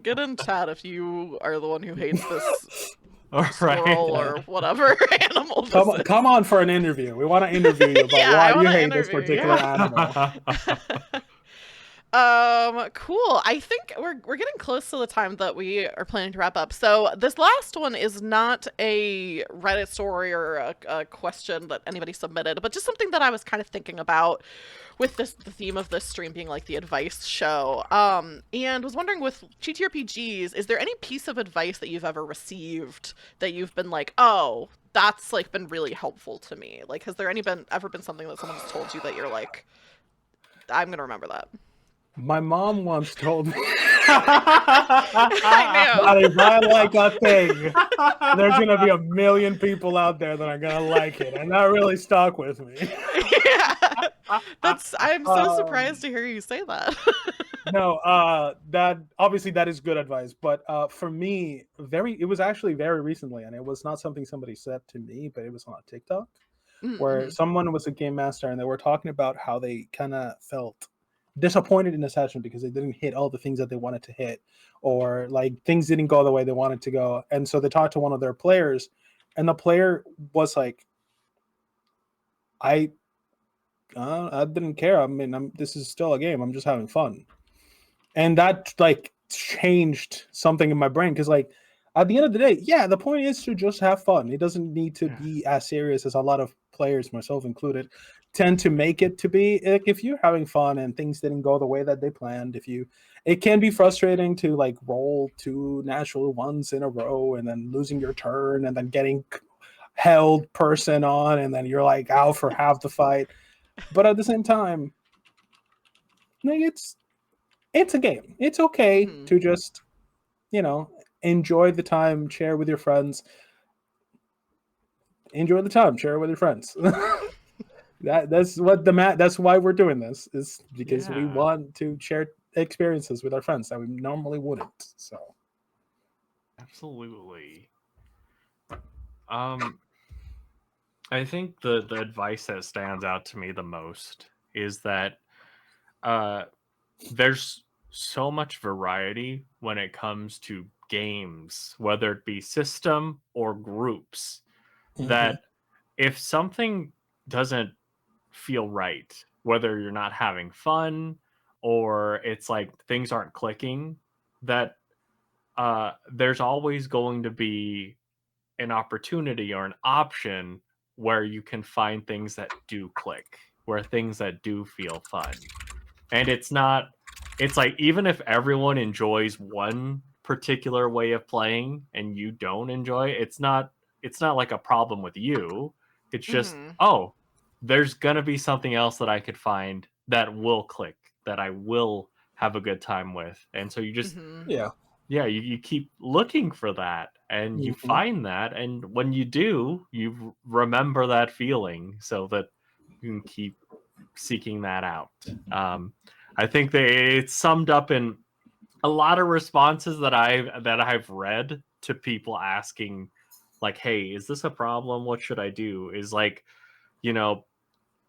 get in chat if you are the one who hates this squirrel or whatever animal. Come on for an interview. We want to interview you about why you hate this particular animal. Cool. I think we're getting close to the time that we are planning to wrap up. So this last one is not a Reddit story or a question that anybody submitted, but just something that I was kind of thinking about with the theme of this stream being like the advice show. And was wondering, with TTRPGs, is there any piece of advice that you've ever received that you've been like, oh, that's like been really helpful to me? Like, has there ever been something that someone's told you that you're like, I'm gonna remember that? My mom once told me I that if I like a thing, there's going to be 1 million people out there that are going to like it. And that really stuck with me. Yeah. I'm so surprised to hear you say that. No, that obviously that is good advice. But for me, it was actually very recently, and it was not something somebody said to me, but it was on TikTok, where someone was a game master and they were talking about how they kind of felt disappointed in a session because they didn't hit all the things that they wanted to hit, or like things didn't go the way they wanted to go. And so they talked to one of their players, and the player was like, I didn't care. I mean, this is still a game. I'm just having fun. And that like changed something in my brain, because like at the end of the day, yeah, the point is to just have fun. It doesn't need to be as serious as a lot of players, myself included, tend to make it to be. Like, if you're having fun and things didn't go the way that they planned, it can be frustrating to like roll 2 natural ones in a row and then losing your turn and then getting held person on, and then you're like out for half the fight. But at the same time, like, it's a game. It's okay to just, enjoy the time, share with your friends. Enjoy the time, share it with your friends. That's why we're doing this, is because we want to share experiences with our friends that we normally wouldn't. So absolutely. I think the advice that stands out to me the most is that there's so much variety when it comes to games, whether it be system or groups, that if something doesn't feel right, whether you're not having fun or it's like things aren't clicking, that there's always going to be an opportunity or an option where you can find things that do click, where things that do feel fun. And it's not it's like, even if everyone enjoys one particular way of playing and you don't enjoy it, it's not like a problem with you. It's just, Mm-hmm. oh, there's gonna be something else that I could find that will click, that I will have a good time with. And so you just, Mm-hmm. Yeah. yeah, you keep looking for that and you Mhm. find that, and when you do, you remember that feeling so that you can keep seeking that out. I think it's summed up in a lot of responses that I've read to people asking, like, "Hey, is this a problem? What should I do?" Is like, you know,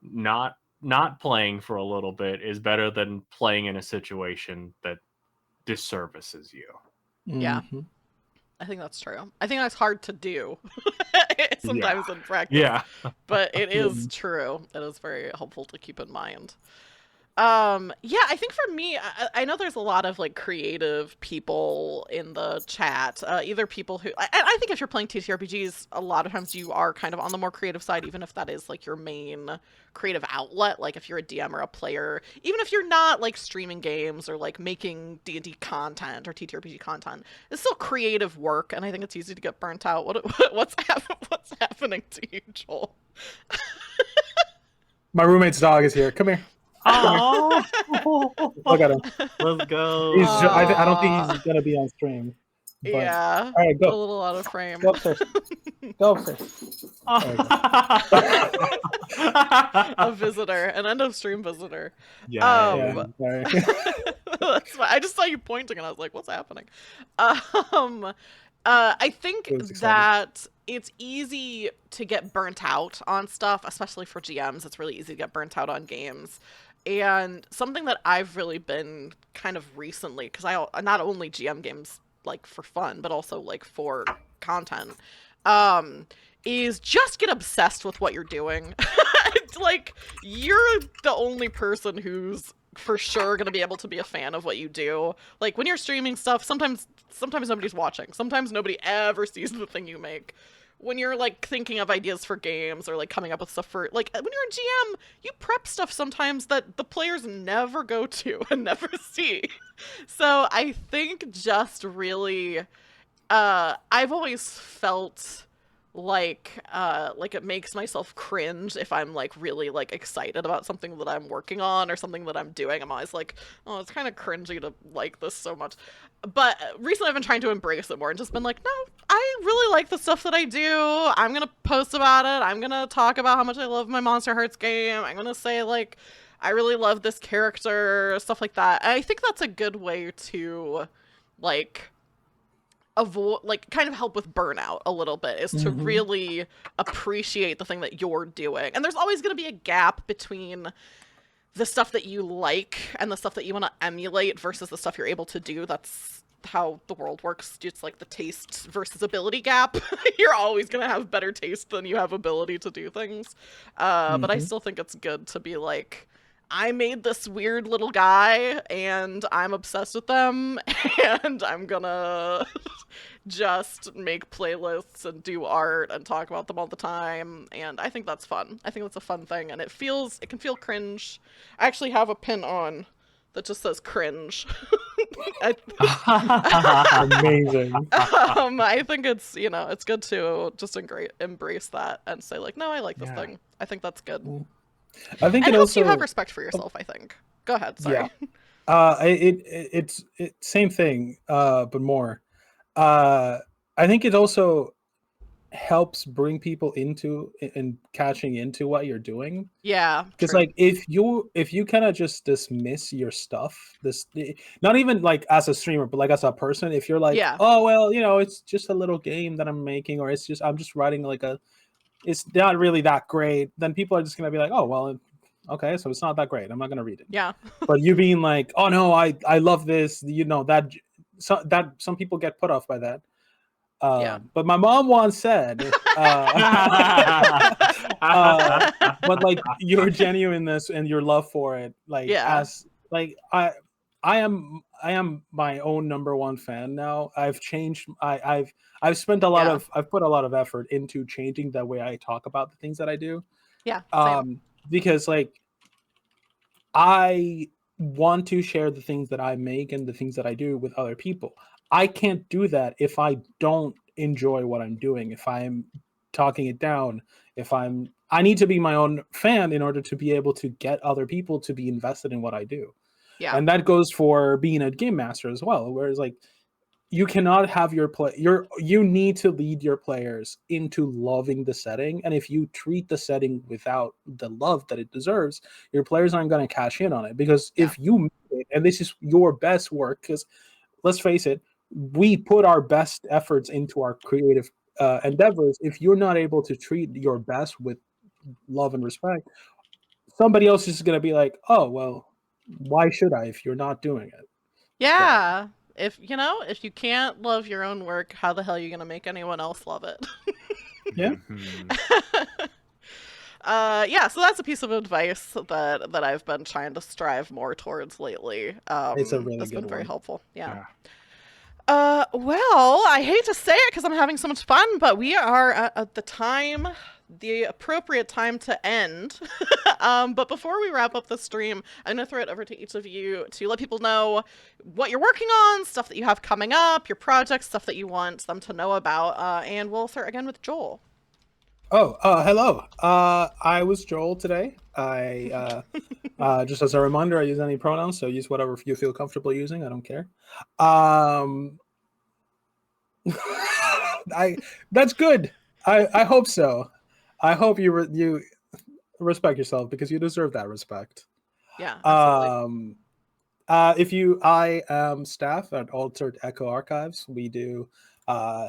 not playing for a little bit is better than playing in a situation that disservices you. Yeah, Mhm. I think that's true. I think that's hard to do Yeah, sometimes in practice, yeah. but it is Yeah. true. It is very helpful to keep in mind. Yeah, I think for me, I know there's a lot of like creative people in the chat. Either people who I think if you're playing TTRPGs, a lot of times you are kind of on the more creative side, even if that is like your main creative outlet. Like if you're a DM or a player, even if you're not like streaming games or like making D&D content or TTRPG content, it's still creative work, and I think it's easy to get burnt out. What's happening to you, Joel? My roommate's dog is here. Come here. Oh, Look at him. let's I don't think Aw. he's gonna be on stream. But Yeah, all right, a go. little out of frame. Go upstairs. Go upstairs. There you A visitor, an end of stream visitor. Yeah, Yeah. Um, Sorry. that's why I just saw you pointing and I was like, "What's happening?" Um, I think It was exciting. that it's easy to get burnt out on stuff, especially for GMs. It's really easy to get burnt out on games. And something that I've really been kind of recently, because I not only GM games like for fun, but also like for content, um, is just get obsessed with what you're doing. It's like you're the only person who's for sure going to be able to be a fan of what you do. Like when you're streaming stuff, sometimes nobody's watching. Sometimes nobody ever sees the thing you make. When you're like thinking of ideas for games or like coming up with stuff for like when you're a GM, you prep stuff sometimes that the players never go to and never see. So I think just really I've always felt like it makes myself cringe if I'm like really like excited about something that I'm working on or something that I'm doing. I'm always like, oh, it's kind of cringy to like this so much. But recently I've been trying to embrace it more and just been like, no, I really like the stuff that I do. I'm gonna post about it. I'm gonna talk about how much I love my Monster Hearts game. I'm gonna say like I really love this character, stuff like that. And I think that's a good way to like avoid like kind of help with burnout a little bit is to Mhm. really appreciate the thing that you're doing. And there's always going to be a gap between the stuff that you like and the stuff that you want to emulate versus the stuff you're able to do. That's how the world works. It's like the taste versus ability gap. You're always going to have better taste than you have ability to do things. But I Mhm. still think it's good to be like, I made this weird little guy and I'm obsessed with them and I'm gonna just make playlists and do art and talk about them all the time, and I think that's fun. I think that's a fun thing, and it can feel cringe. I actually have a pin on that just says cringe. I, Amazing. I think it's it's good to just embrace that and say like, no, I like this yeah. thing. I think that's good, and I think it it helps you have also. respect for yourself. I think. Go ahead. Yeah. Sorry. It's same thing, but more. I think it also helps bring people into and catching into what you're doing. Yeah. Because True. like if you kind of just dismiss your stuff, not even like as a streamer, but like as a person, if you're like, Yeah. oh well, it's just a little game that I'm making, or I'm just writing like it's not really that great, then people are just gonna be like, oh well, okay, so it's not that great. I'm not gonna read it. Yeah. But you being like, oh no, I love this, that some people get put off by that. Yeah. But my mom once said, but like your genuineness and your love for it, like Yeah. as like I am my own number one fan now. I've changed. I've spent a lot Yeah. of I've put a lot of effort into changing the way I talk about the things that I do. Yeah. Same. Um, because like I want to share the things that I make and the things that I do with other people. I can't do that if I don't enjoy what I'm doing, if I'm talking it down, if I need to be my own fan in order to be able to get other people to be invested in what I do. Yeah. And that goes for being a game master as well. Whereas like you cannot have you need to lead your players into loving the setting, and if you treat the setting without the love that it deserves, your players aren't going to cash in on it. Because Yeah. if you make it, and this is your best work, because let's face it, we put our best efforts into our creative endeavors. If you're not able to treat your best with love and respect, somebody else is going to be like, oh well, why should I if you're not doing it? So Yeah. If you can't love your own work, how the hell are you gonna make anyone else love it? yeah. Mhm. Yeah, so that's a piece of advice that I've been trying to strive more towards lately. It's a really That's good been very one. helpful. Yeah. Yeah. Well, I hate to say it because I'm having so much fun, but we are at the appropriate time to end. But before we wrap up the stream, I'm going to throw it over to each of you to let people know what you're working on, stuff that you have coming up, your projects, stuff that you want them to know about. And we'll start again with Joel. Oh, hello. I was Joel today. I just as a reminder, I use any pronouns, so use whatever you feel comfortable using. I don't care. Um, I that's good. I hope so. I hope you respect yourself because you deserve that respect. Yeah, absolutely. Um, I am staff at Altered Echo Archives. We do uh,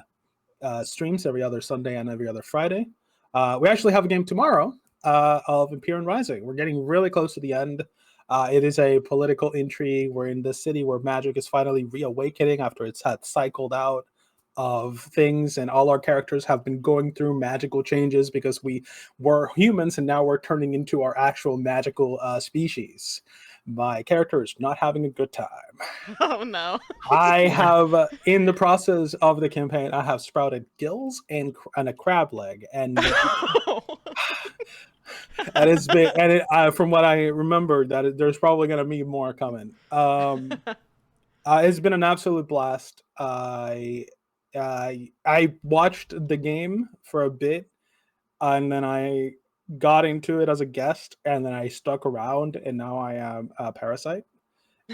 streams every other Sunday and every other Friday. We actually have a game tomorrow of Imperial Rising. We're getting really close to the end. It is a political intrigue. We're in the city where magic is finally reawakening after it's had cycled out of things, and all our characters have been going through magical changes because we were humans and now we're turning into our actual magical species. My character is not having a good time. Oh no. I have, in the process of the campaign, I have sprouted gills and a crab leg, and it's been from what I remember there's probably going to be more coming. It's been an absolute blast. I watched the game for a bit, and then I got into it as a guest, and then I stuck around, and now I am a parasite.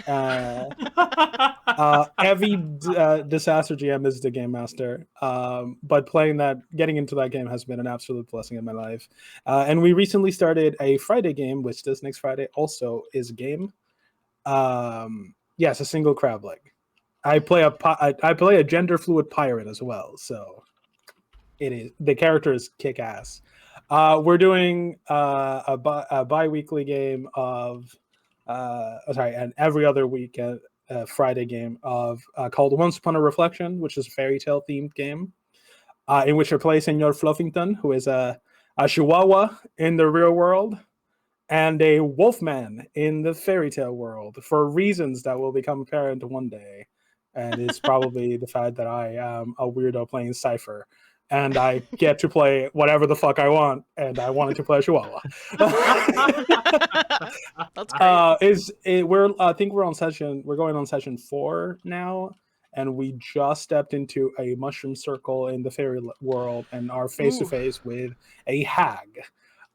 Uh, every disaster GM is the game master, but getting into that game has been an absolute blessing in my life. And we recently started a Friday game, which this next Friday also is a game. Yes, a single crab leg. I play a gender fluid pirate as well, so the character is kick ass. We're doing a bi-weekly game of an every other week Friday game of called Once Upon a Reflection, which is a fairy tale themed game in which I play Senor Fluffington, who is a chihuahua in the real world and a wolfman in the fairy tale world for reasons that will become apparent one day. And it's probably the fact that I am a weirdo playing Cypher. And I get to play whatever the fuck I want, and I wanted to play a Chihuahua. That's great. I think we're going on session 4 now, and we just stepped into a mushroom circle in the fairy world and are face to Ooh. face with a hag.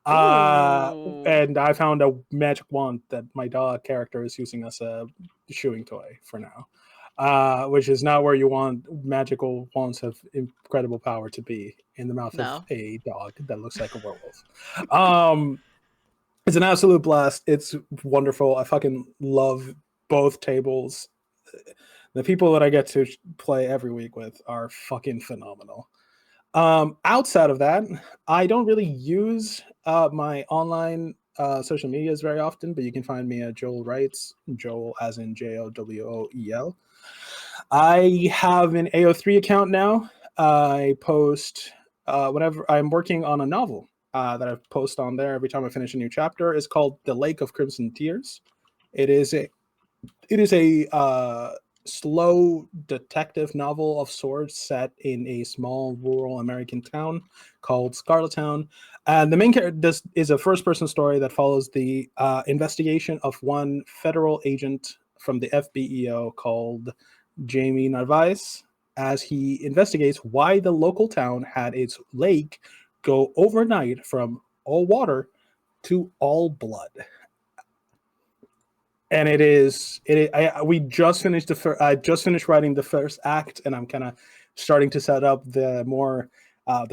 Ooh. And I found a magic wand that my dog character is using as a shoeing toy for now. Which is not where you want magical wands of incredible power to be, in the mouth of No. a dog that looks like a werewolf. It's an absolute blast. It's wonderful. I fucking love both tables. The people that I get to play every week with are fucking phenomenal. Outside of that, I don't really use my online social medias very often, but you can find me at Joel Writes, Joel as in JOWOEL. I have an AO3 account now. I post whenever I'm working on a novel that I post on there every time I finish a new chapter. It's called The Lake of Crimson Tears. It is a slow detective novel of sorts set in a small rural American town called Scarlet Town. And the main character, this is a first-person story that follows the investigation of one federal agent from the FBEO called Jamie Narvaez, as he investigates why the local town had its lake go overnight from all water to all blood. And we just finished I just finished writing the first act, and I'm kind of starting to set up the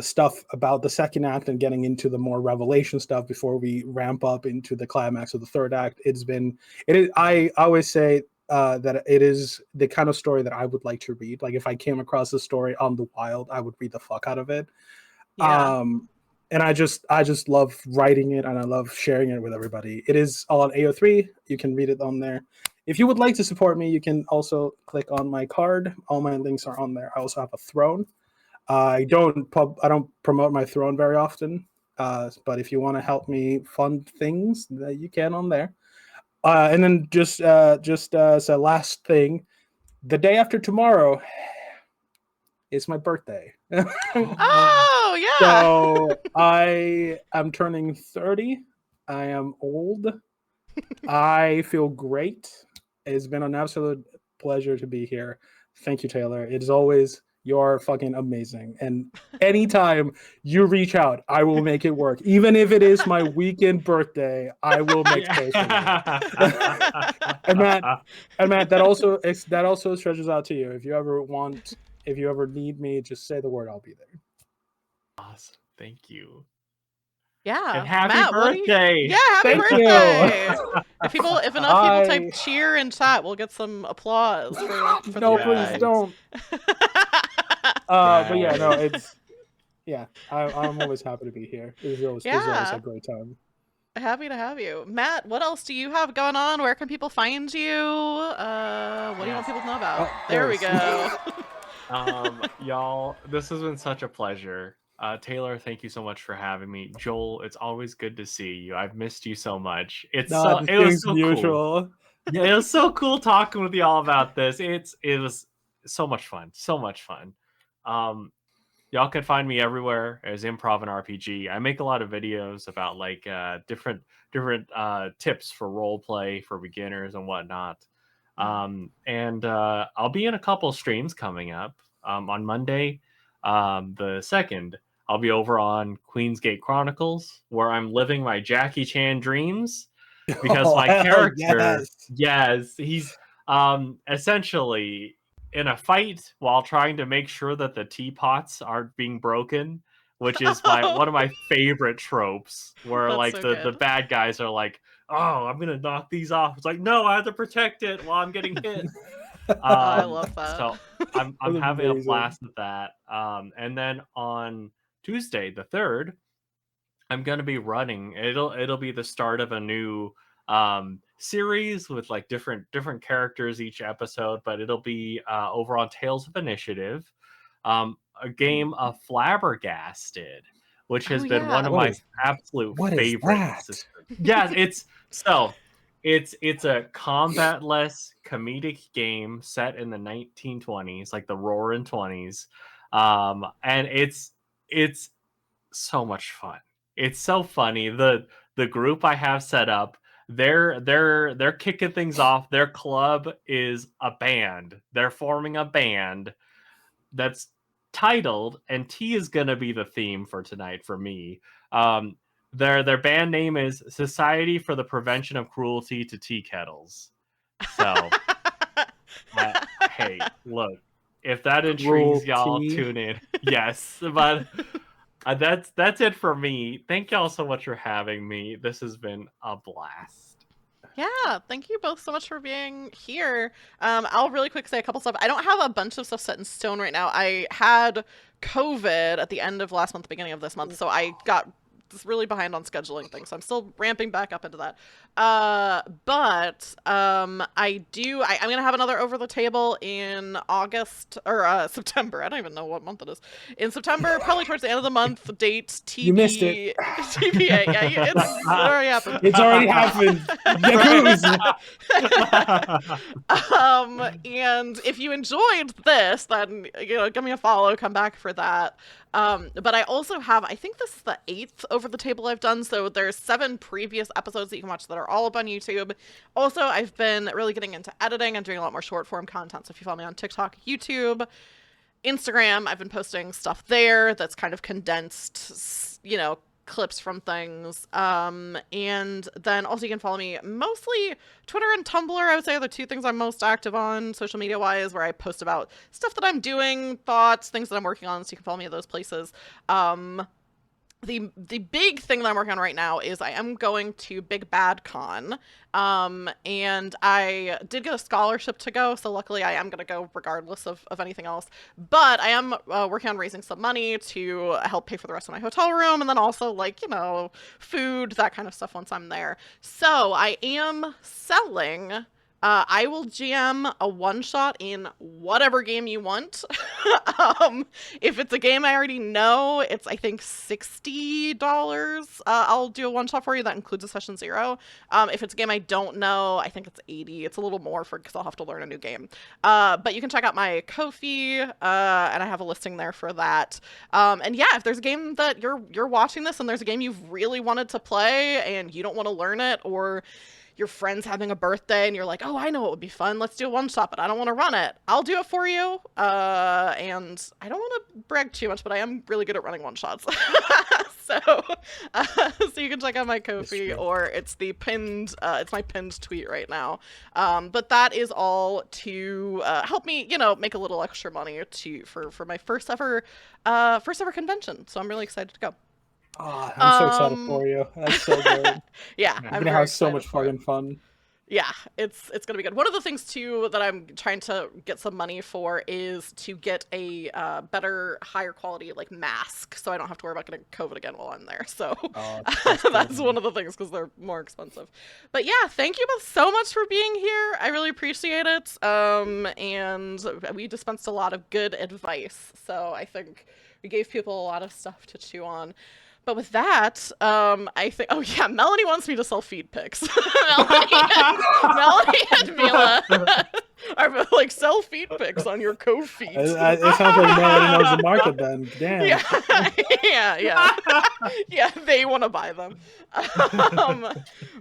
stuff about the second act and getting into the more revelation stuff before we ramp up into the climax of the third act. I always say that it is the kind of story that I would like to read. Like if I came across a story on the wild, I would read the fuck out of it. Yeah. And I just love writing it, and I love sharing it with everybody. It is all on AO3. You can read it on there. If you would like to support me, you can also click on my card. All my links are on there. I also have a throne. I don't promote my throne very often, but if you want to help me fund things, you can on there. And then just as a last thing, the day after tomorrow is my birthday. Oh, yeah. So I am turning 30. I am old. I feel great. It's been an absolute pleasure to be here. Thank you, Taylor. It is always, you're fucking amazing. And anytime you reach out, I will make it work. Even if it is my weekend birthday, I will make space for you. and Matt, that also stretches out to you. If you ever need me, just say the word. I'll be there. Awesome. Thank you. Yeah. And happy Matt, birthday. Yeah, happy Thank birthday. you. If enough people type cheer in chat, we'll get some applause for No, the please don't. But yeah, no, I'm always happy to be here. It's always a great time. Happy to have you. Matt, what else do you have going on? Where can people find you? What do you want people to know about? There we go. Y'all, this has been such a pleasure. Taylor, thank you so much for having me. Joel, it's always good to see you. I've missed you so much. It was so cool. Yeah, it was so cool talking with y'all about this. It was so much fun. So much fun. Y'all can find me everywhere as Improv and RPG. I make a lot of videos about like different tips for role play for beginners and whatnot. And I'll be in a couple streams coming up. On Monday, the 2nd, I'll be over on Queensgate Chronicles, where I'm living my Jackie Chan dreams. Because my character, yes, he's essentially in a fight while trying to make sure that the teapots aren't being broken, which is one of my favorite tropes, where like the bad guys are like, oh, I'm gonna knock these off. It's like, no, I have to protect it while I'm getting hit. I love that. So I'm having a blast with that. And then on Tuesday, the 3rd, I'm gonna be running. It'll be the start of a new series with like different characters each episode, but it'll be over on Tales of Initiative, a game of Flabbergasted, which has been one of my absolute favorites. Yes, it's a combat-less comedic game set in the 1920s, like the Roaring 20s, and it's so much fun. It's so funny. The group I have set up, they're kicking things off. Their club is a band. They're forming a band that's titled, and tea is gonna be the theme for tonight for me. Their band name is Society for the Prevention of Cruelty to Tea Kettles. So, hey, look, if that intrigues y'all, tune in. Yes, but that's it for me. Thank y'all so much for having me. This has been a blast. Yeah, thank you both so much for being here. I'll really quick say a couple stuff. I don't have a bunch of stuff set in stone right now. I had COVID at the end of last month, beginning of this month, so I got just really behind on scheduling things. So I'm still ramping back up into that. But I'm gonna have another over the table in August or September. I don't even know what month it is. In September, probably towards the end of the month. Date TP. You missed it. TPA. Yeah, it already happened. It's already happened. And if you enjoyed this, then give me a follow. Come back for that. But I also have, I think this is the 8th over the table I've done. So there's 7 previous episodes that you can watch that are all up on YouTube. Also, I've been really getting into editing and doing a lot more short form content. So if you follow me on TikTok, YouTube, Instagram, I've been posting stuff there that's kind of condensed, you know, clips from things. And then also you can follow me mostly Twitter and Tumblr, I would say, are the 2 things I'm most active on social media wise, where I post about stuff that I'm doing, thoughts, things that I'm working on. So you can follow me at those places. The big thing that I'm working on right now is I am going to Big Bad Con, and I did get a scholarship to go, so luckily I am going to go regardless of anything else, but I am working on raising some money to help pay for the rest of my hotel room, and then also, like, you know, food, that kind of stuff once I'm there. So I am selling... I will GM a one-shot in whatever game you want. If it's a game I already know, it's, I think, $60. I'll do a one-shot for you. That includes a session 0. If it's a game I don't know, I think it's 80. It's a little more because I'll have to learn a new game. But you can check out my Ko-fi, and I have a listing there for that. And yeah, if there's a game that you're watching this and there's a game you've really wanted to play and you don't want to learn it, or your friend's having a birthday and you're like, oh, I know it would be fun, let's do a one-shot, but I don't want to run it, I'll do it for you. And I don't want to brag too much, but I am really good at running one-shots. So you can check out my Ko-fi, or it's the pinned, it's my pinned tweet right now. But that is all to help me, you know, make a little extra money for my first ever convention. So I'm really excited to go. Oh, I'm so excited for you. That's so good. Yeah, You're I'm gonna very have so excited much for it. fucking fun. Yeah, it's gonna be good. One of the things too that I'm trying to get some money for is to get a better, higher quality like mask, so I don't have to worry about getting COVID again while I'm there. So that's one of the things, because they're more expensive. But yeah, thank you both so much for being here. I really appreciate it. And we dispensed a lot of good advice, so I think we gave people a lot of stuff to chew on. But with that, I think, oh yeah, Melanie wants me to sell feed pics. Melanie and Mila are like, sell feed pics on your co-feed. It sounds like Melanie knows the market then. Damn. Yeah, they want to buy them.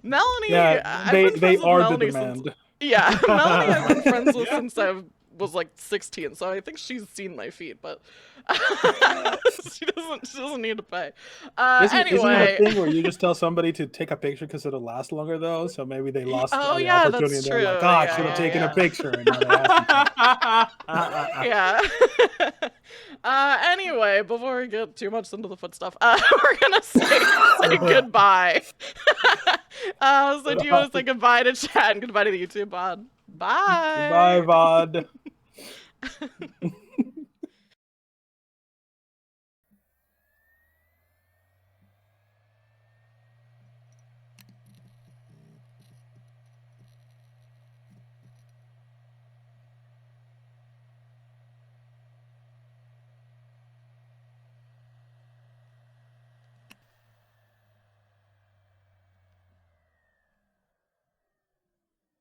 Melanie, yeah, they are the demand. Melanie I've been friends with since I was like 16, so I think she's seen my feed, but she doesn't need to pay. Anyway, isn't that a thing where you just tell somebody to take a picture because it'll last longer though? So maybe they lost the opportunity. That's They're true. like, I should have taken a picture. And now they yeah. Anyway, before we get too much into the foot stuff, we're gonna say goodbye. So do you want to say goodbye to chat and goodbye to the YouTube pod? Bye. Bye, VOD.